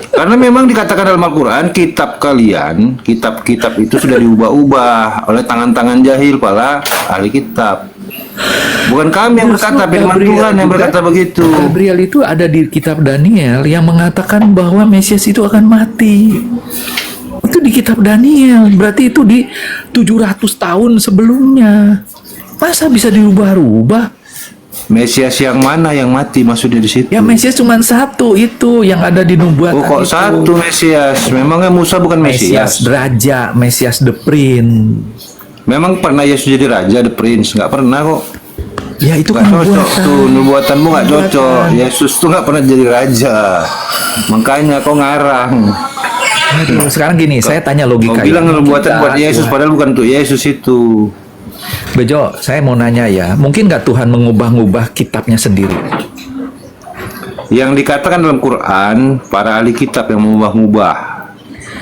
Karena memang dikatakan dalam Al-Quran, kitab kalian, kitab-kitab itu sudah diubah-ubah oleh tangan-tangan jahil para ahli kitab. Bukan kami yang Justru berkata, firman Gabriel Tuhan yang juga- berkata begitu. Gabriel itu ada di kitab Daniel yang mengatakan bahwa Mesias itu akan mati. Itu di kitab Daniel, berarti itu di 700 tahun sebelumnya. Masa bisa dirubah-rubah? Mesias yang mana yang mati maksudnya di situ? Ya Mesias cuma satu itu yang ada di nubuatan Oh, kok itu. satu Mesias? Memangnya Musa bukan Mesias Mesias? Raja, Mesias the Prince. Memang pernah Yesus jadi raja, the prince? Nggak pernah kok. Ya itu Nggak kan cocok nubuatan. tuh, nubuatanmu nggak cocok. Nubuatan. Yesus tuh nggak pernah jadi raja. Makanya kau ngarang. Aduh, sekarang gini, saya tanya Kau logika. bilang ya. nubuatan Kita, buat Yesus, Tuhan- padahal bukan untuk Yesus itu. Bejo, saya mau nanya ya, mungkin nggak Tuhan mengubah-ubah kitabnya sendiri? Yang dikatakan dalam Quran, para ahli kitab yang mengubah-ubah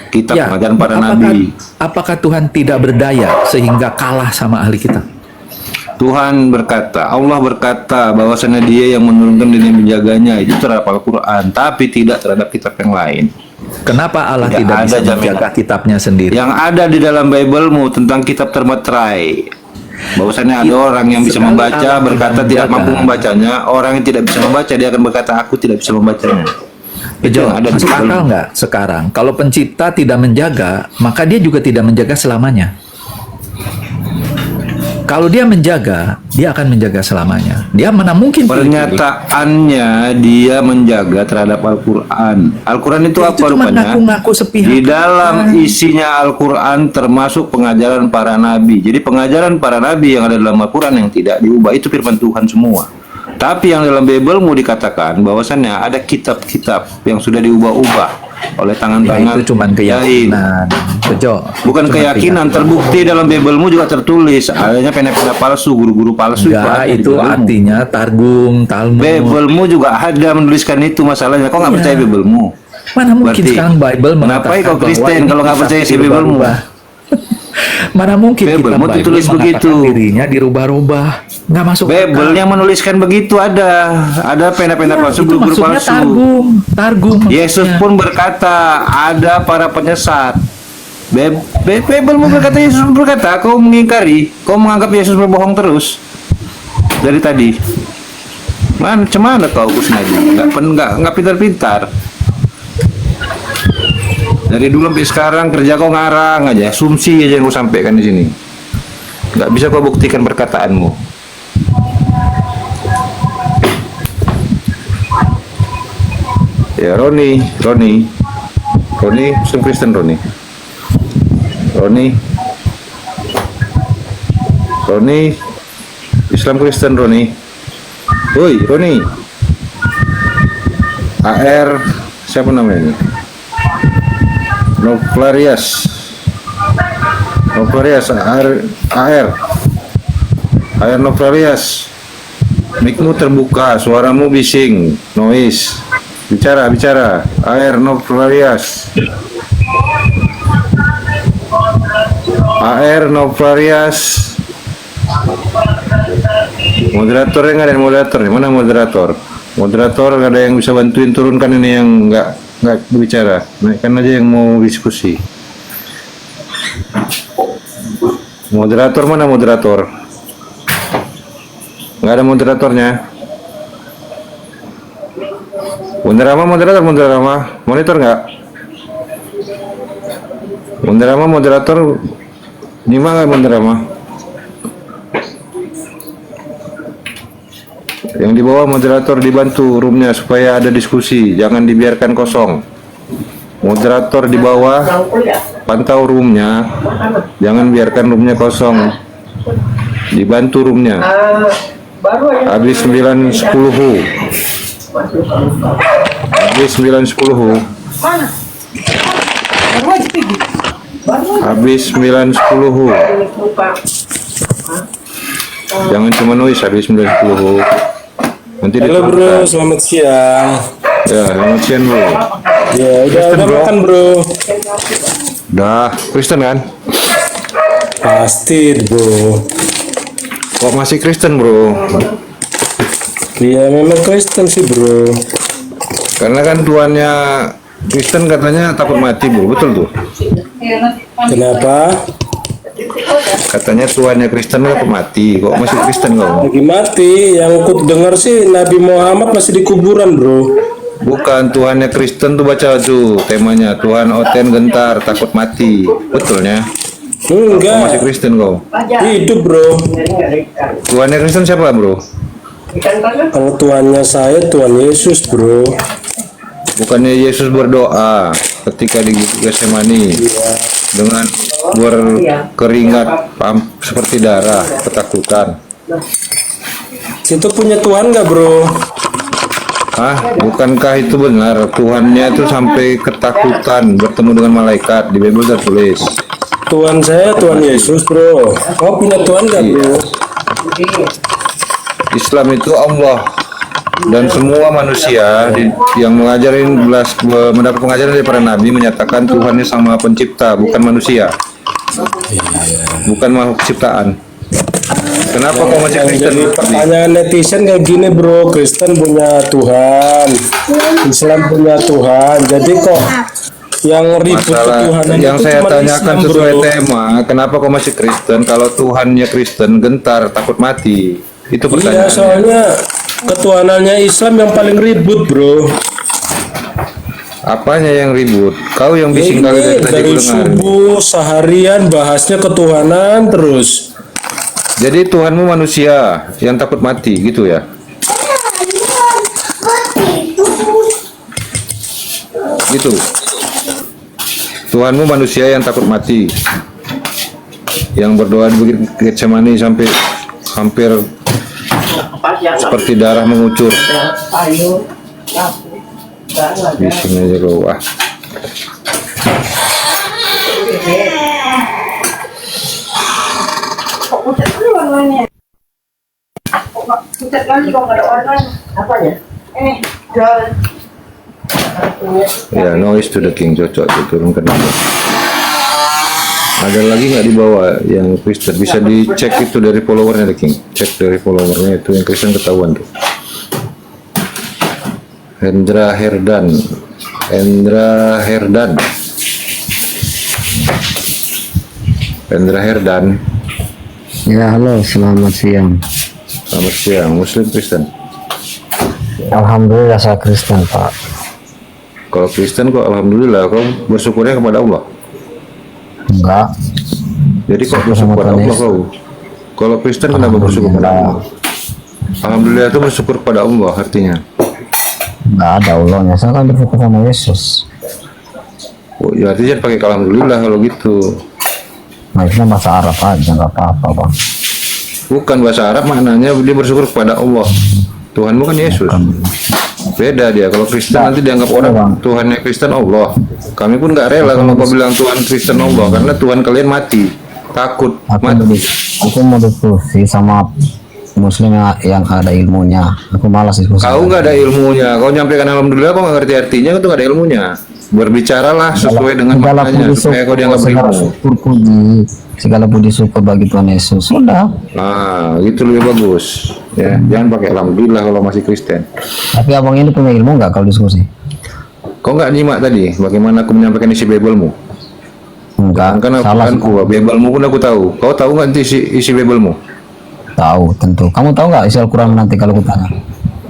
kitab pengajaran para nabi. Apakah Tuhan tidak berdaya sehingga kalah sama ahli kitab? Tuhan berkata, Allah berkata bahwasanya Dia yang menurunkan dan yang menjaganya itu terhadap Al-Quran, tapi tidak terhadap kitab yang lain. Kenapa Allah Tidak tidak ada bisa jaminan. menjaga kitabnya sendiri? Yang ada di dalam Bible-mu tentang kitab termeterai, bahwasanya ada orang yang bisa Sekali membaca Allah berkata tidak tidak mampu menjaga. membacanya, orang yang tidak bisa membaca dia akan berkata aku tidak bisa membacanya. Itu Bejo, yang ada di masuk Bible. akal nggak sekarang? Kalau pencipta tidak menjaga, maka dia juga tidak menjaga selamanya. Kalau dia menjaga, dia akan menjaga selamanya. Dia mana mungkin pilih-pilih. Pernyataannya dia menjaga terhadap Al-Quran. Al-Quran itu apa cuma rupanya? ngaku-ngaku sepihak. Di dalam isinya Al-Quran termasuk pengajaran para nabi. Jadi pengajaran para nabi yang ada dalam Al-Quran yang tidak diubah itu firman Tuhan semua. Tapi yang dalam Bible mau dikatakan bahwasannya ada kitab-kitab yang sudah diubah-ubah oleh tangan-tangan Itu cuma keyakinan. Bejo. Bukan Cuma keyakinan, terbukti dalam Biblemu juga tertulis adanya pena-pena palsu, guru-guru palsu Enggak, ada di itu Biblemu. artinya Targum, Talmud. Biblemu juga ada menuliskan itu masalahnya. Kok nggak percaya Biblemu? Mana mungkin Berarti, sekarang Bible kenapa mengatakan kau bahwa Kristen ini kalau nggak bisa percaya si Biblemu? dirubah-rubah? Mana mungkin Bible kita mau Bible ditulis mengatakan begitu. dirinya dirubah-rubah? Nggak masuk Bible akal. yang menuliskan begitu ada pena-pena Ya, palsu, itu guru-guru maksudnya palsu. Targum Yesus maksudnya. pun berkata ada para penyesat. Bible mau berkata, Yesus berkata, kau mengingkari, kau menganggap Yesus berbohong terus dari tadi. Macam mana kau Kusnadi? Nggak pintar-pintar. Dari dulu sampai sekarang kerja kau ngarang aja, asumsi aja yang kau sampaikan di sini. Nggak bisa kau buktikan perkataanmu. Ya Roni, Muslim Kristen Roni, Islam Kristen Roni, woi Roni, AR siapa namanya ini? Novlarias, AR Novlarias, mic-mu terbuka, suaramu bising, noise. Bicara, AR Novlarias. Moderatornya nggak ada moderator. Mana moderator? Moderator nggak ada yang bisa bantuin turunkan ini yang nggak bicara. Naikkan aja yang mau diskusi. Moderator mana moderator? Nggak ada moderatornya. Bunda Rama moderator, monitor nggak? Bunda Rama moderator, nyimak nggak Bunda Rama? Yang di bawah moderator dibantu roomnya supaya ada diskusi, jangan dibiarkan kosong. Moderator di bawah pantau roomnya, jangan biarkan roomnya kosong. Dibantu roomnya. Habis 9.10. Habis 9.10. Habis 9.10. Jangan cuma noise habis 9.10. Nanti Halo bro, selamat siang. Ya, selamat siang bro. Ya, udah makan bro. Dah, Kristen kan? Pasti bro. Kok masih Kristen bro? Iya memang Kristen sih bro. Karena kan tuannya Kristen katanya takut mati bro, betul tuh? Kenapa? Katanya tuannya Kristen takut mati, kok masih Kristen kau? Lagi mati. Yang aku dengar sih Nabi Muhammad masih di kuburan bro. Bukan, Tuhannya Kristen tuh baca tuh temanya, Tuhan Oten gentar takut mati, betulnya? Kok masih Enggak. Kristen kau? Hidup bro. Tuhannya Kristen siapa bro? Kalau Tuhannya saya Tuhan Yesus bro. Bukannya Yesus berdoa ketika di Getsemani dengan berkeringat seperti darah, ketakutan. Situ punya Tuhan nggak bro? Hah? Bukankah itu benar? Tuhannya itu sampai ketakutan bertemu dengan malaikat, di Bible tertulis. Tuhan saya Tuhan Yesus bro. Kau punya Tuhan nggak bro? Islam itu Allah dan semua manusia yang mendapat pengajaran dari para nabi menyatakan Tuhan yang sama pencipta, bukan manusia, bukan makhluk ciptaan. Kenapa kau masih Kristen? Jadi pertanyaan netizen kayak gini bro, Kristen punya Tuhan, Islam punya Tuhan, jadi kok yang ribut Masalah ketuhanan yang itu saya cuma tanyakan Islam, sesuai bro. tema, kenapa kau masih Kristen kalau Tuhannya Kristen gentar takut mati? Itu Iya, pertanyaannya. soalnya ketuhanannya Islam yang paling ribut bro. Apanya yang ribut? Kau yang bising kali Ini tadi dari ku dengar. subuh seharian bahasnya ketuhanan terus. Jadi Tuhanmu manusia yang takut mati gitu ya? Gitu. Tuhanmu manusia yang takut mati, yang berdoa di Bukit Getsemani sampai hampir seperti darah mengucur. Di sini aja kau. Ya, noise to the king, cocok tuh, turunkan aja. Ada lagi nggak di bawah yang Kristen? Bisa dicek itu dari followernya the king. Cek dari followernya itu yang Kristen ketahuan tuh. Hendra Herdan. Ya, halo, selamat siang. Selamat siang, Muslim Kristen. Alhamdulillah saya Kristen, Pak. Kalau Kristen kok alhamdulillah, kau bersyukurnya kepada Allah? Enggak. Jadi kok bersyukur kepada Allah kau? Kalau Kristen kenapa bersyukur kepada Allah? Alhamdulillah itu bersyukur kepada Allah artinya. Enggak ada Allahnya, saya kan bersyukur sama Yesus. Oh, ya artinya pakai alhamdulillah kalau gitu. Nah, itu bahasa Arab aja, nggak apa-apa, Bang. Bukan bahasa Arab, maknanya dia bersyukur kepada Allah. Tuhanmu kan Yesus. Beda dia. Kalau Kristen nanti dianggap orang Tuhannya Kristen Allah. Kami pun nggak rela kalau kau bilang Tuhan Kristen Allah, karena Tuhan kalian mati, takut mati. Aku mau diskusi sama Muslim yang ada ilmunya. Aku malas diskusi. Kau nggak ada ilmunya. Kau nyampaikan alhamdulillah, kau nggak ngerti artinya, itu nggak ada ilmunya. Berbicaralah sesuai dengan maknanya supaya kau dianggap berilmu. Segala puji syukur bagi Tuhan Yesus. Sudah. Nah, itu lebih bagus. Ya, jangan pakai alhamdulillah kalau masih Kristen. Tapi abang ini punya ilmu nggak kalau diskusi? Kau nggak nyimak tadi bagaimana aku menyampaikan isi Biblemu? Enggak. Kan Salah. Biblemu pun aku tahu. Kau tahu nggak isi Biblemu? Tahu tentu. Kamu tahu nggak isi Al-Quran nanti kalau kutanya?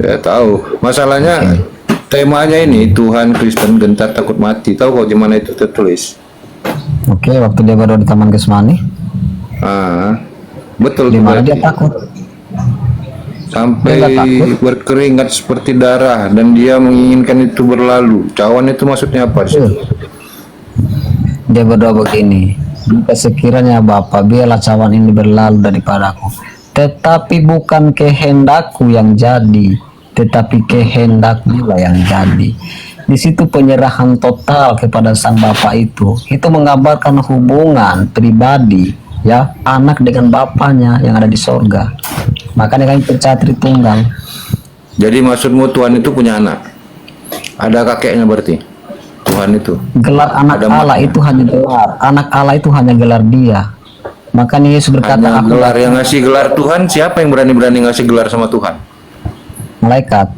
Ya tahu. Masalahnya temanya ini Tuhan Kristen gentar takut mati. Tahu kau di mana itu tertulis? Oke, waktu dia berdoa di Taman Getsemani. Betul. Di mana dia takut? Sampai berkeringat seperti darah dan dia menginginkan itu berlalu. Cawan itu maksudnya apa? Dia berdoa begini, jika sekiranya Bapa, biarlah cawan ini berlalu daripadaku, tetapi bukan kehendakku yang jadi, tetapi kehendakmu lah yang jadi. Di situ penyerahan total kepada sang Bapa itu menggambarkan hubungan pribadi, ya, anak dengan bapaknya yang ada di sorga. Makanya kami percaya Tritunggal. Jadi maksudmu Tuhan itu punya anak? Ada kakeknya berarti? Tuhan itu? Gelar anak Allah itu hanya gelar. Anak Allah itu hanya gelar dia. Makanya Yesus berkata, hanya gelar. Yang ngasih gelar Tuhan siapa yang berani-berani ngasih gelar sama Tuhan? Malaikat.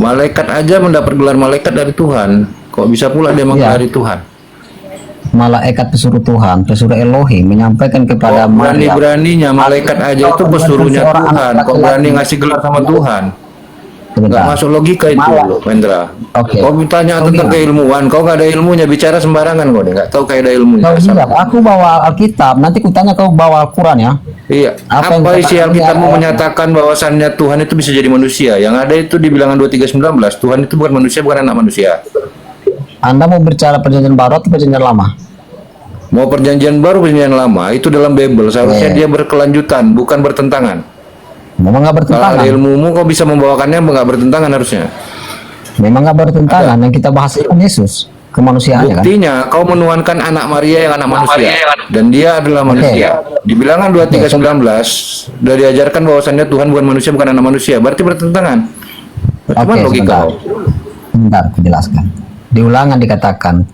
Malaikat aja mendapat gelar malaikat dari Tuhan. Kok bisa pula dia menggelari Tuhan? Malaikat pesuruh Tuhan, pesuruh Elohim menyampaikan kepada Maryam. Berani-beraninya malaikat aja itu pesuruhnya Tuhan. Kok berani ngasih gelar sama Tuhan? Nggak masuk logika itu, Wendra. Kau tanya tentang keilmuan, kau nggak ada ilmunya, bicara sembarangan kau nih, nggak tahu kayak ada ilmunya. Aku bawa Alkitab, nanti kutanya kau bawa Al-Quran ya. Iya. Apa isi Alkitabmu menyatakan bahwasannya Tuhan itu bisa jadi manusia? Yang ada itu di Bilangan 23:19, Tuhan itu bukan manusia, bukan anak manusia. Anda mau bicara perjanjian baru atau perjanjian lama? Mau perjanjian baru, perjanjian lama, itu dalam Bible seharusnya dia berkelanjutan, bukan bertentangan. Memang nggak bertentangan. Kalau ilmumu kau bisa membawakannya nggak bertentangan harusnya. Memang nggak bertentangan. Yang kita bahas itu Yesus, kemanusiaannya. Buktinya kau menuhankan anak Maria yang anak manusia, dan dia adalah manusia. Di Bilangan 23:19 sudah diajarkan bahwasannya Tuhan bukan manusia, bukan anak manusia. Berarti bertentangan. Bagaimana logika kau? Bentar, aku jelaskan. Di Ulangan dikatakan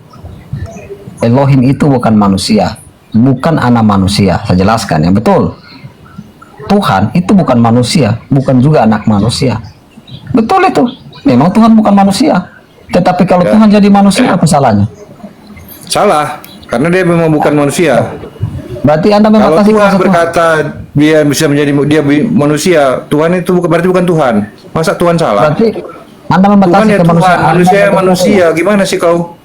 Elohim itu bukan manusia, bukan anak manusia. Saya jelaskan yang betul. Tuhan itu bukan manusia, bukan juga anak manusia. Betul itu. Memang Tuhan bukan manusia. Tetapi kalau Tuhan jadi manusia, apa salahnya? Salah, karena dia memang bukan manusia. Berarti Anda kalau Tuhan berkata dia bisa menjadi dia manusia, Tuhan itu berarti bukan Tuhan. Masa Tuhan salah? Berarti Anda membatasi Tuhan ya Tuhan, manusia ya manusia. Gimana sih kau?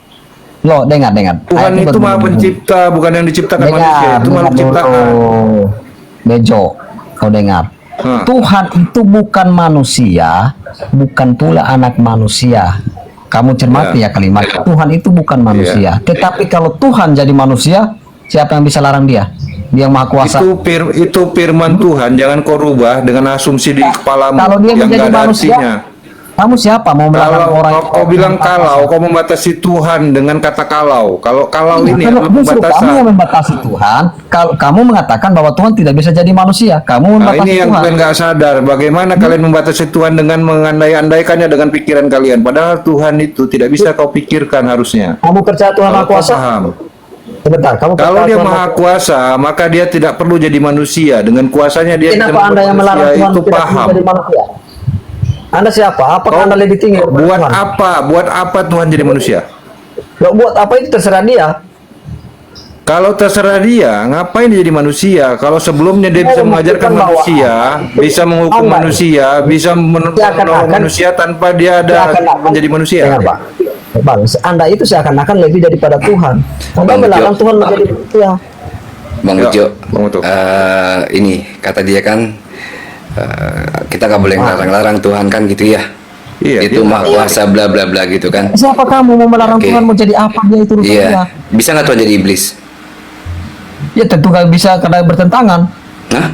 Loh, dengar. Tuhan itu Maha Pencipta, bukan yang diciptakan manusia. Itu makhluk ciptaan. Bejo, kau dengar. Tuhan itu bukan manusia, bukan pula anak manusia. Kamu cermati ya kalimat. Tuhan itu bukan manusia. Tetapi kalau Tuhan jadi manusia, siapa yang bisa larang dia? Dia yang maha kuasa. Itu firman Tuhan, jangan kau rubah dengan asumsi di kepalamu Kalau dia yang menjadi gak ada manusia, artinya. kamu siapa mau melarang orang? Kalau kau bilang kalau, kau membatasi Tuhan dengan kata kalau. Kalau ini Kalau adalah justru kamu pembatasan. yang membatasi Tuhan. Kalau kamu mengatakan bahwa Tuhan tidak bisa jadi manusia, kamu Nah, membatasi ini yang Tuhan. kalian nggak sadar. Bagaimana kalian membatasi Tuhan dengan mengandai-andaikannya dengan pikiran kalian. Padahal Tuhan itu tidak bisa kau pikirkan harusnya. Kamu percaya Tuhan Kalau Maha kau Kuasa? paham. Sebentar, kamu Kalau percaya dia Tuhan maha kuasa, maka dia tidak perlu jadi manusia. Dengan kuasanya dia bisa Kenapa Anda yang membuat melarang manusia Tuhan itu tidak paham. jadi manusia? Anda siapa? Apakah Kau Anda lebih tinggi? daripada Buat Tuhan? apa? Buat apa Tuhan jadi manusia? Loh, buat apa itu terserah dia. Kalau terserah dia, ngapain dia jadi manusia? Kalau sebelumnya dia bisa mengajarkan membuktikan bahwa manusia, bisa menghukum Anda- manusia, bisa menolong Seakan-akan- manusia tanpa dia ada Seakan-akan- menjadi manusia. Dengar, Pak. Bang, Anda itu seakan-akan lebih daripada Tuhan. Anda Bang melarang Bejo. Tuhan menjadi manusia. Bang Ya, Ujo, Bang Uto. ini kata dia kan kita nggak boleh ngelarang-larang Tuhan kan gitu ya. Iya, Itu dia- maha kuasa bla bla bla gitu kan. Siapa kamu mau melarang Oke. Tuhan mau jadi apa dia itu urusan Iya. dia? Bisa nggak Tuhan jadi iblis? Ya tentu nggak bisa karena bertentangan. Nah,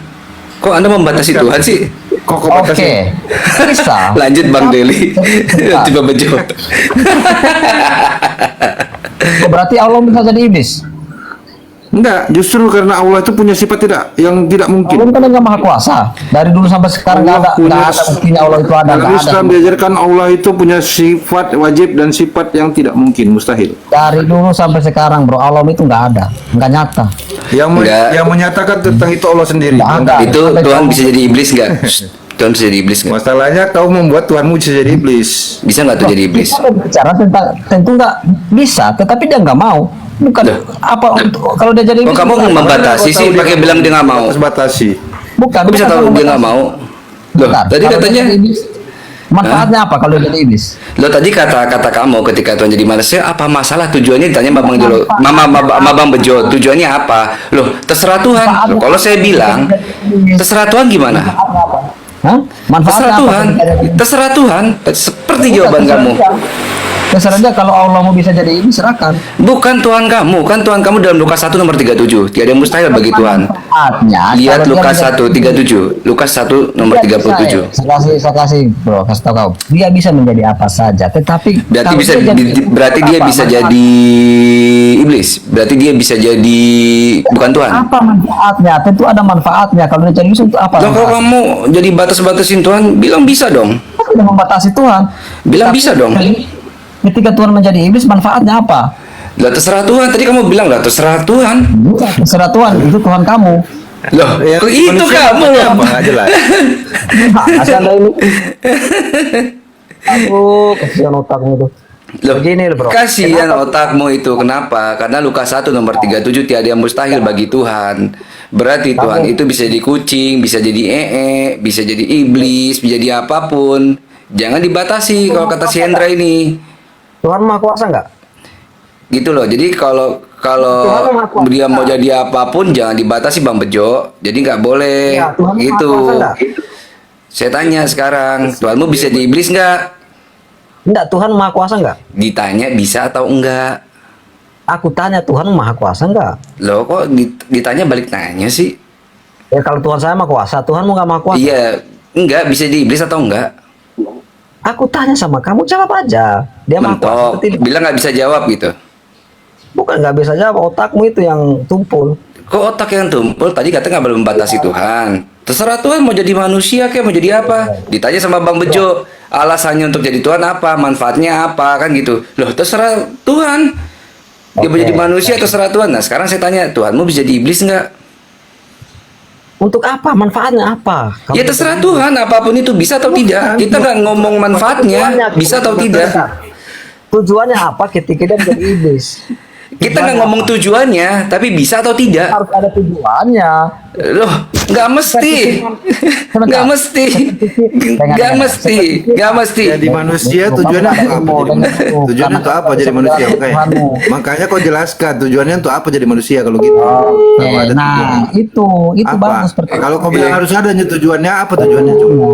kok Anda membatasi Tuhan sih? Kok kau Oke, batasi? bisa. Lanjut Bang Deli. Coba Bejo. Oh, berarti Allah bisa jadi iblis. Enggak, justru karena Allah itu punya sifat yang tidak mungkin. Allah kan nggak maha kuasa. Dari dulu sampai sekarang nggak ada buktinya Allah itu ada. Dalam Nggak ada. Islam diajarkan Allah itu punya sifat wajib dan sifat yang tidak mungkin, mustahil. Dari dulu sampai sekarang bro, Allah itu nggak ada, nggak nyata. Enggak. Yang menyatakan tentang itu Allah sendiri. Nggak ada. Itu Sampai Tuhan kamu- bisa jadi iblis nggak? Tuhan bisa jadi iblis nggak? Masalahnya kau membuat Tuhanmu bisa jadi iblis. Bisa nggak tuh jadi iblis? Kita bicara tentang tentu nggak bisa, tetapi dia nggak mau. Bukan Loh. apa untuk kalau dia jadi Kok iblis, kamu bukan. membatasi sih pakai bilang dia nggak mau? Batasi. Bukan. Kok bisa bukan tahu kalau dia nggak membatasi. mau? Loh, Bentar, tadi kalau katanya dia jadi iblis, manfaatnya apa kalau dia jadi iblis? Loh tadi kata kamu ketika Tuhan jadi manusia apa masalah tujuannya ditanya Bang Bejo Mama Bang Bejo tujuannya apa? Loh terserah Tuhan. Loh, kalau saya bilang terserah Tuhan gimana? Hah? Terserah Manfaatnya apa Tuhan. ketika dia- Terserah Tuhan. Seperti Bukan, jawaban terserah kamu. dia. Terserah dia kalau Allah mau bisa jadi iblis, serahkan. Bukan Tuhan kamu, kan Tuhan kamu dalam Lukas 1 nomor 37. Tiada yang mustahil bagi Tuhan. Manfaatnya, Lihat kalau dia Lukas menjadi 1:37. Lukas 1 nomor Dia bisa, 37. saya kasih bro, kasih tau kau. Dia bisa menjadi apa saja, tetapi Berarti kalau bisa berarti dia apa, bisa manfaat- jadi iblis. Berarti dia bisa jadi bukan Tuhan. apa manfaatnya? Tentu ada manfaatnya. Kalau dia jadi iblis untuk apa? Loh, kalau manfaatnya? kamu jadi batas-batasin Tuhan, bilang bisa dong. Tidak membatasi Tuhan. Bilang Tapi bisa dong. Ketika Tuhan menjadi iblis, manfaatnya apa? Lah terserah Tuhan. Tadi kamu bilang lah terserah Tuhan. Bukan, terserah Tuhan, itu Tuhan kamu. Loh, Ya, kok itu manusia kamu namanya loh. apa? Nggak jelas. Asal Anda ini. Aduh, kesian otakmu itu. Loh, Begini loh, bro. kasihan otakmu itu. Kenapa? Karena Lukas 1 nomor 37 tiada yang mustahil bagi Tuhan. Berarti Tuhan itu bisa jadi kucing, bisa jadi bisa jadi iblis, bisa jadi apapun. Jangan dibatasi kalau kata si Hendra ini. Tuhan Maha Kuasa nggak? Gitu loh. Jadi kalau Tuhan Maha Kuasa. dia mau jadi apapun jangan dibatasi Bang Bejo. Jadi nggak boleh. Iya, Tuhan Maha Gitu. Kuasa nggak? Saya tanya sekarang, Tuhanmu bisa di iblis nggak? Enggak, Tuhan Maha Kuasa nggak? Ditanya bisa atau enggak? Aku tanya, Tuhan Maha Kuasa nggak? Loh kok ditanya balik nanya sih? Ya kalau Tuhan saya Maha Kuasa, Tuhanmu nggak Maha Kuasa? Iya, enggak bisa di iblis atau enggak? Aku tanya sama kamu, jawab aja. Dia Maha Kuasa Mentok, atau tidak? bilang nggak bisa jawab gitu. Bukan nggak bisa jawab, otakmu itu yang tumpul. Kok otak yang tumpul? Tadi kata nggak boleh membatasi Tuhan. Terserah Tuhan mau jadi manusia kayak mau jadi apa? Ditanya sama Bang Bejo, alasannya untuk jadi Tuhan apa? Manfaatnya apa? Kan gitu. Loh terserah Tuhan. Dia mau Oke. jadi manusia terserah Tuhan. Nah sekarang saya tanya, Tuhanmu bisa jadi iblis nggak? Untuk apa? Manfaatnya apa? Ya terserah Tuhan, apapun itu bisa atau tidak. Kita nggak ngomong manfaatnya, bisa atau tidak. Tujuannya apa ketika dia menjadi iblis? Kita nggak ngomong tujuannya, tapi bisa atau tidak. Harus ada tujuannya. Loh, nggak mesti. Nggak mesti. Nggak mesti. Nggak mesti. Jadi manusia tujuannya untuk apa? Tujuannya untuk apa jadi manusia? Makanya kau jelaskan tujuannya untuk apa jadi manusia kalau gitu. Kalau ada Nah, tujuan. itu Apa? bagus pertanyaan. Kalau kau bilang harus ada tujuannya, apa tujuannya coba?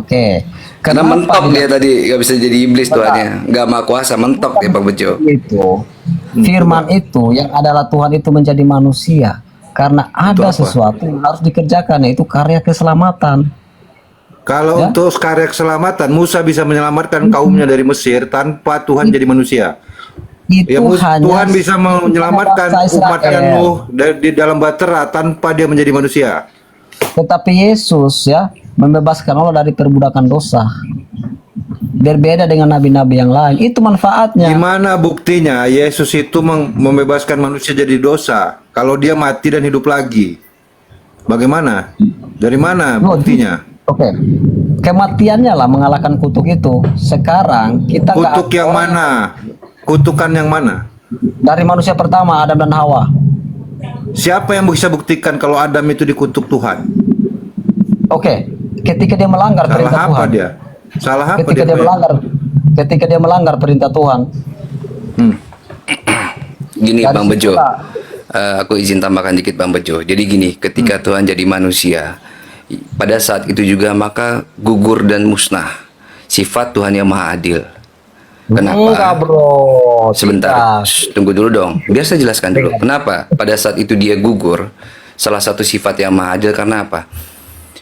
Oke. Karena Kenapa mentok dia tadi nggak bisa jadi iblis tuannya, nggak maha kuasa, mentok dia Bang Bejo. itu firman itu yang adalah Tuhan itu menjadi manusia karena ada sesuatu yang harus dikerjakan, yaitu karya keselamatan. Kalau untuk karya keselamatan, Musa bisa menyelamatkan kaumnya dari Mesir tanpa Tuhan jadi manusia. Itu hanya Tuhan bisa menyelamatkan bangsa Israel. umatnya Nuh di dalam bahtera tanpa dia menjadi manusia. Tetapi Yesus ya membebaskan Allah dari perbudakan dosa. Berbeda dengan nabi-nabi yang lain. Itu manfaatnya. Gimana buktinya Yesus itu membebaskan manusia jadi dosa kalau dia mati dan hidup lagi? Bagaimana? Dari mana buktinya? Oke. Kematiannya lah mengalahkan kutuk itu. Sekarang kita Kutuk yang mana? Kutukan yang mana? dari manusia pertama Adam dan Hawa. Siapa yang bisa buktikan kalau Adam itu dikutuk Tuhan? Oke. Ketika dia melanggar Salah perintah apa Tuhan. dia? Salah apa Ketika dia melanggar perintah Tuhan. Gini Dari Bang Bejo, situlah. aku izin tambahkan dikit Bang Bejo. Jadi gini, ketika Tuhan jadi manusia, pada saat itu juga maka gugur dan musnah sifat Tuhan yang maha adil. Kenapa? Enggak, bro. Sebentar, Tidak. Shh, tunggu dulu dong. Biar saya jelaskan dulu. Kenapa? Pada saat itu dia gugur, salah satu sifat yang maha adil karena apa?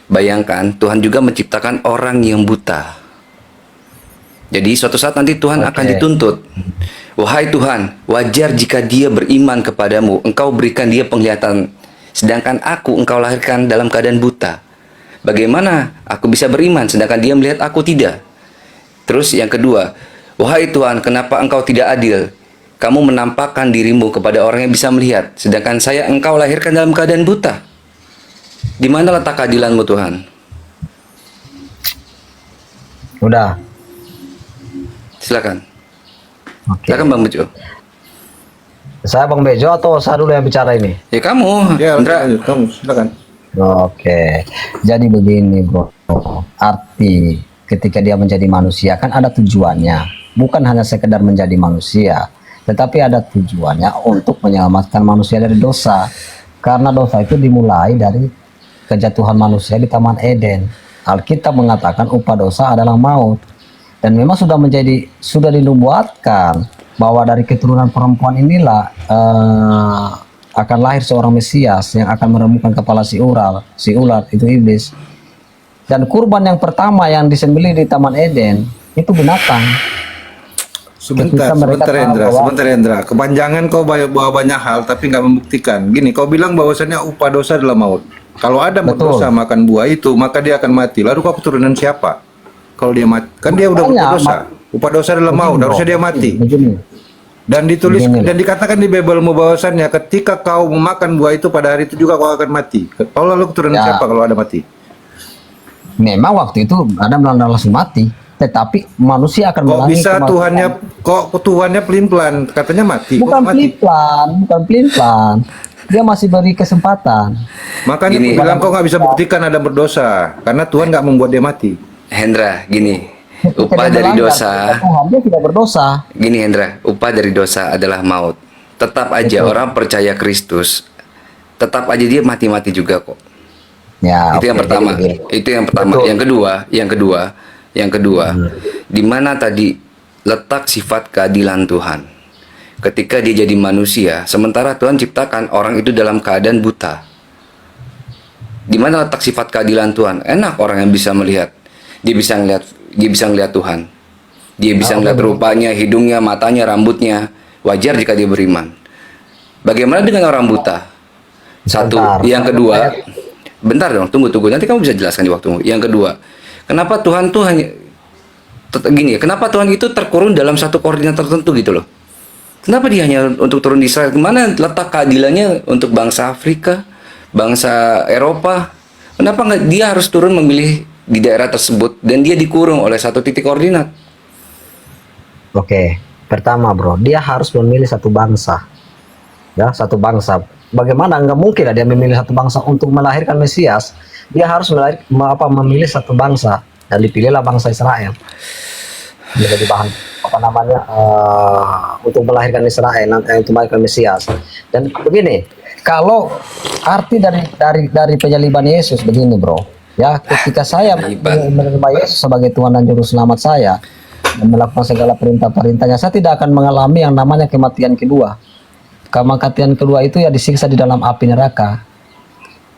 Bayangkan, Tuhan juga menciptakan orang yang buta. Jadi suatu saat nanti Tuhan akan dituntut. Wahai Tuhan, wajar jika dia beriman kepadamu, engkau berikan dia penglihatan. Sedangkan aku engkau lahirkan dalam keadaan buta. Bagaimana aku bisa beriman sedangkan dia melihat aku tidak? Terus yang kedua, wahai Tuhan, kenapa engkau tidak adil? Kamu menampakkan dirimu kepada orang yang bisa melihat, sedangkan saya engkau lahirkan dalam keadaan buta. Di mana letak keadilanmu Tuhan? Udah. Silakan. Oke. Silakan Bang Bejo. Saya Bang Bejo atau saya dulu yang bicara ini? Ya kamu, Ya, Indra. kamu silakan. Oke. Jadi begini, bro. Arti ketika dia menjadi manusia kan ada tujuannya. Bukan hanya sekedar menjadi manusia, tetapi ada tujuannya untuk menyelamatkan manusia dari dosa. Karena dosa itu dimulai dari kejatuhan manusia di Taman Eden. Alkitab mengatakan upah dosa adalah maut. Dan memang sudah dinubuatkan bahwa dari keturunan perempuan inilah akan lahir seorang Mesias yang akan meremukkan kepala si ular itu iblis. Dan kurban yang pertama yang disembelih di Taman Eden itu binatang. Sebentar Hendra. Kepanjangan kau bawa banyak hal tapi nggak membuktikan. Gini, kau bilang bahwasannya upah dosa adalah maut. Kalau ada dosa makan buah itu, maka dia akan mati. Lalu kau keturunan siapa? Kalau dia mati, kan dia udah upah dosa. Upah dosa adalah maut, harusnya dia mati. Dan ditulis dan dikatakan di Bibelmu bahwasannya ketika kau memakan buah itu pada hari itu juga kau akan mati. Kalau lalu keturunan siapa kalau ada mati? Memang waktu itu Adam langsung mati, tetapi manusia akan Kok mengulangi bisa kematian. Tuhannya pelin-pelan katanya mati. Bukan Kok mati? pelin-pelan. Dia masih beri kesempatan. Makanya aku bilang kau nggak bisa buktikan Adam berdosa karena Tuhan nggak membuat dia mati. Hendra, gini. Upah dari dosa. Tuhan dia tidak berdosa. Gini Hendra, upah dari dosa adalah maut. Tetap aja orang percaya Kristus, tetap aja dia mati-mati juga kok. Ya, itu yang pertama. Itu yang pertama. Yang kedua, di mana tadi letak sifat keadilan Tuhan? Ketika dia jadi manusia, sementara Tuhan ciptakan orang itu dalam keadaan buta. Di mana letak sifat keadilan Tuhan? Enak orang yang bisa melihat. Dia bisa ngelihat Tuhan. Dia bisa ngelihat rupanya, hidungnya, matanya, rambutnya. Wajar jika dia beriman. Bagaimana dengan orang buta? Satu. Yang kedua, bentar dong, tunggu. Nanti kamu bisa jelaskan di waktumu. Yang kedua, kenapa Tuhan tuh hanya gini? Kenapa Tuhan itu terkurung dalam satu koordinat tertentu gitu loh? Kenapa dia hanya untuk turun di Israel? Kemana letak keadilannya untuk bangsa Afrika, bangsa Eropa? Kenapa nggak dia harus turun memilih di daerah tersebut dan dia dikurung oleh satu titik koordinat? Oke, pertama bro, dia harus memilih satu bangsa. ya, satu bangsa. Bagaimana nggak mungkin lah dia memilih satu bangsa untuk melahirkan Mesias? Dia harus memilih satu bangsa, dan dipilihlah bangsa Israel menjadi bahan untuk melahirkan Israel, untuk melahirkan Mesias. Dan begini, kalau arti dari penyaliban Yesus begini, bro, ya, ketika saya menerima Yesus sebagai Tuhan dan Juru Selamat saya dan melakukan segala perintah-perintahnya, saya tidak akan mengalami yang namanya kematian kedua. Kematian kedua itu ya disiksa di dalam api neraka.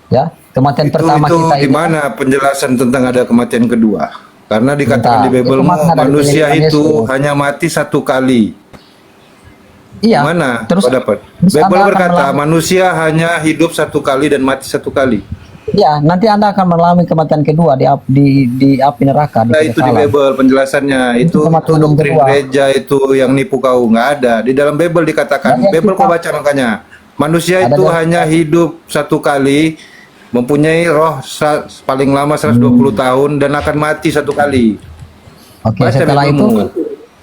Ya, kematian pertama kita di mana penjelasan tentang ada kematian kedua? Karena dikatakan di Bible manusia itu hanya mati satu kali. Iya. Mana? Terus dapat? Bible berkata manusia hanya hidup satu kali dan mati satu kali. Ya, nanti Anda akan mengalami kematian kedua di api neraka. Nah, itu di Bible penjelasannya. Itu doktrin gereja itu yang nipu kau, nggak ada. Di dalam Bible dikatakan, Bible kau baca makanya. Manusia itu hanya hidup satu kali, mempunyai roh paling lama 120 tahun dan akan mati satu kali. Oke, setelah itu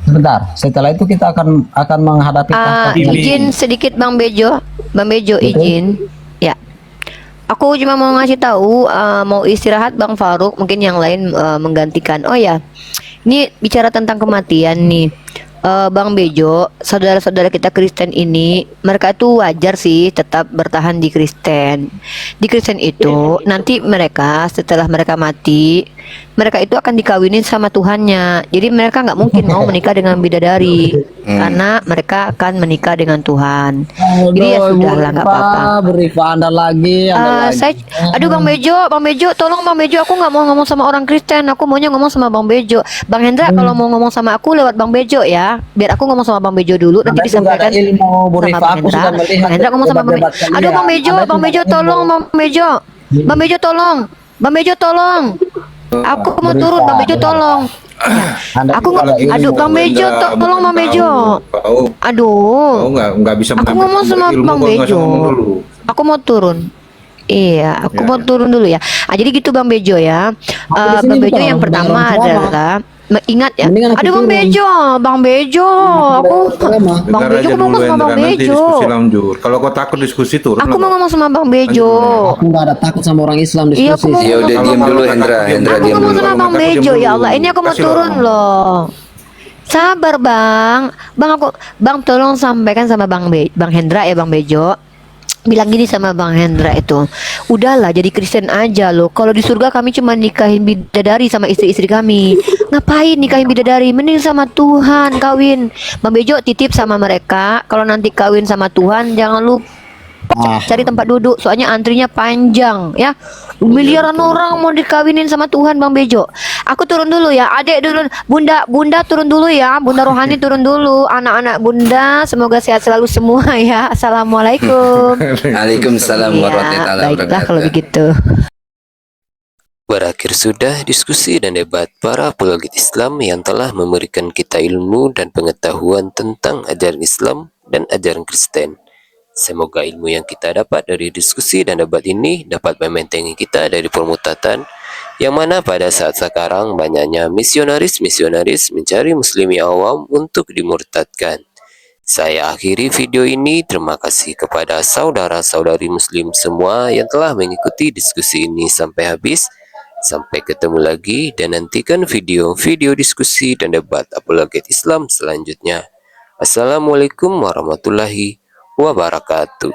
sebentar. Setelah itu kita akan menghadapi izin sedikit Bang Bejo. Bang Bejo izin. Ya. Aku cuma mau ngasih tahu, mau istirahat Bang Faruk, mungkin yang lain menggantikan. Oh ya, ini bicara tentang kematian nih, Bang Bejo, saudara-saudara kita Kristen ini, mereka itu wajar sih tetap bertahan di Kristen. Di Kristen itu nanti mereka setelah mereka mati, mereka itu akan dikawinin sama Tuhannya. Jadi mereka nggak mungkin mau menikah dengan bidadari, karena mereka akan menikah dengan Tuhan. Jadi ya sudahlah, nggak apa-apa. Beri Anda lagi. Aduh Bang Bejo, tolong Bang Bejo, aku nggak mau ngomong sama orang Kristen, aku maunya ngomong sama Bang Bejo. Bang Hendra kalau mau ngomong sama aku lewat Bang Bejo ya, biar aku ngomong sama Bang Bejo dulu, nanti disampaikan sama Bang Hendra. Bang Hendra ngomong sama Bang Bejo. Aduh Bang Bejo tolong, Bang Bejo tolong, Bang Bejo tolong. Aku mau turun, Bang Bejo tolong. Aduh Bang Bejo, tolong Bang Bejo. Aduh. Nggak bisa. Aku ngomong sama Bang Bejo. Aku mau turun. Iya, aku mau turun dulu ya. Jadi gitu Bang Bejo ya. Bang Bejo yang pertama adalah ingat ya. Aduh Bang Bejo, aku Bang Bejo aku ngomong sama Bang Bejo. Kalau kau takut diskusi turun. Aku mau ngomong sama Bang Bejo. Aku nggak ada takut sama orang Islam diskusi. Iya, aku mau Ya udah diam dulu Hendra aku diam ngomong dulu. sama Bang Bejo ya Allah. Ini aku mau turun loh. Sabar Bang. Bang tolong sampaikan sama Bang Hendra ya Bang Bejo. Bilang gini sama Bang Hendra itu, udahlah jadi Kristen aja loh. Kalau di surga kami cuma nikahin bidadari sama istri-istri kami. Ngapain nikahin bidadari? Mending sama Tuhan kawin. Bang Bejo titip sama mereka, kalau nanti kawin sama Tuhan jangan lupa cari tempat duduk, soalnya antrinya panjang ya. Miliaran orang mau dikawinin sama Tuhan Bang Bejo. Aku turun dulu ya, adek dulu, bunda turun dulu ya, bunda rohani turun dulu, anak-anak bunda semoga sehat selalu semua ya. Assalamualaikum. Waalaikumsalam warahmatullahi wabarakatuh. Baiklah kalau begitu. Berakhir sudah diskusi dan debat para apologet Islam yang telah memberikan kita ilmu dan pengetahuan tentang ajaran Islam dan ajaran Kristen. Semoga ilmu yang kita dapat dari diskusi dan debat ini dapat membentengi kita dari permutatan yang mana pada saat sekarang banyaknya misionaris-misionaris mencari muslimi awam untuk dimurtadkan. Saya akhiri video ini. Terima kasih kepada saudara-saudari muslim semua yang telah mengikuti diskusi ini sampai habis. Sampai ketemu lagi dan nantikan video-video diskusi dan debat apologet Islam selanjutnya. Assalamualaikum warahmatullahi wabarakatuh.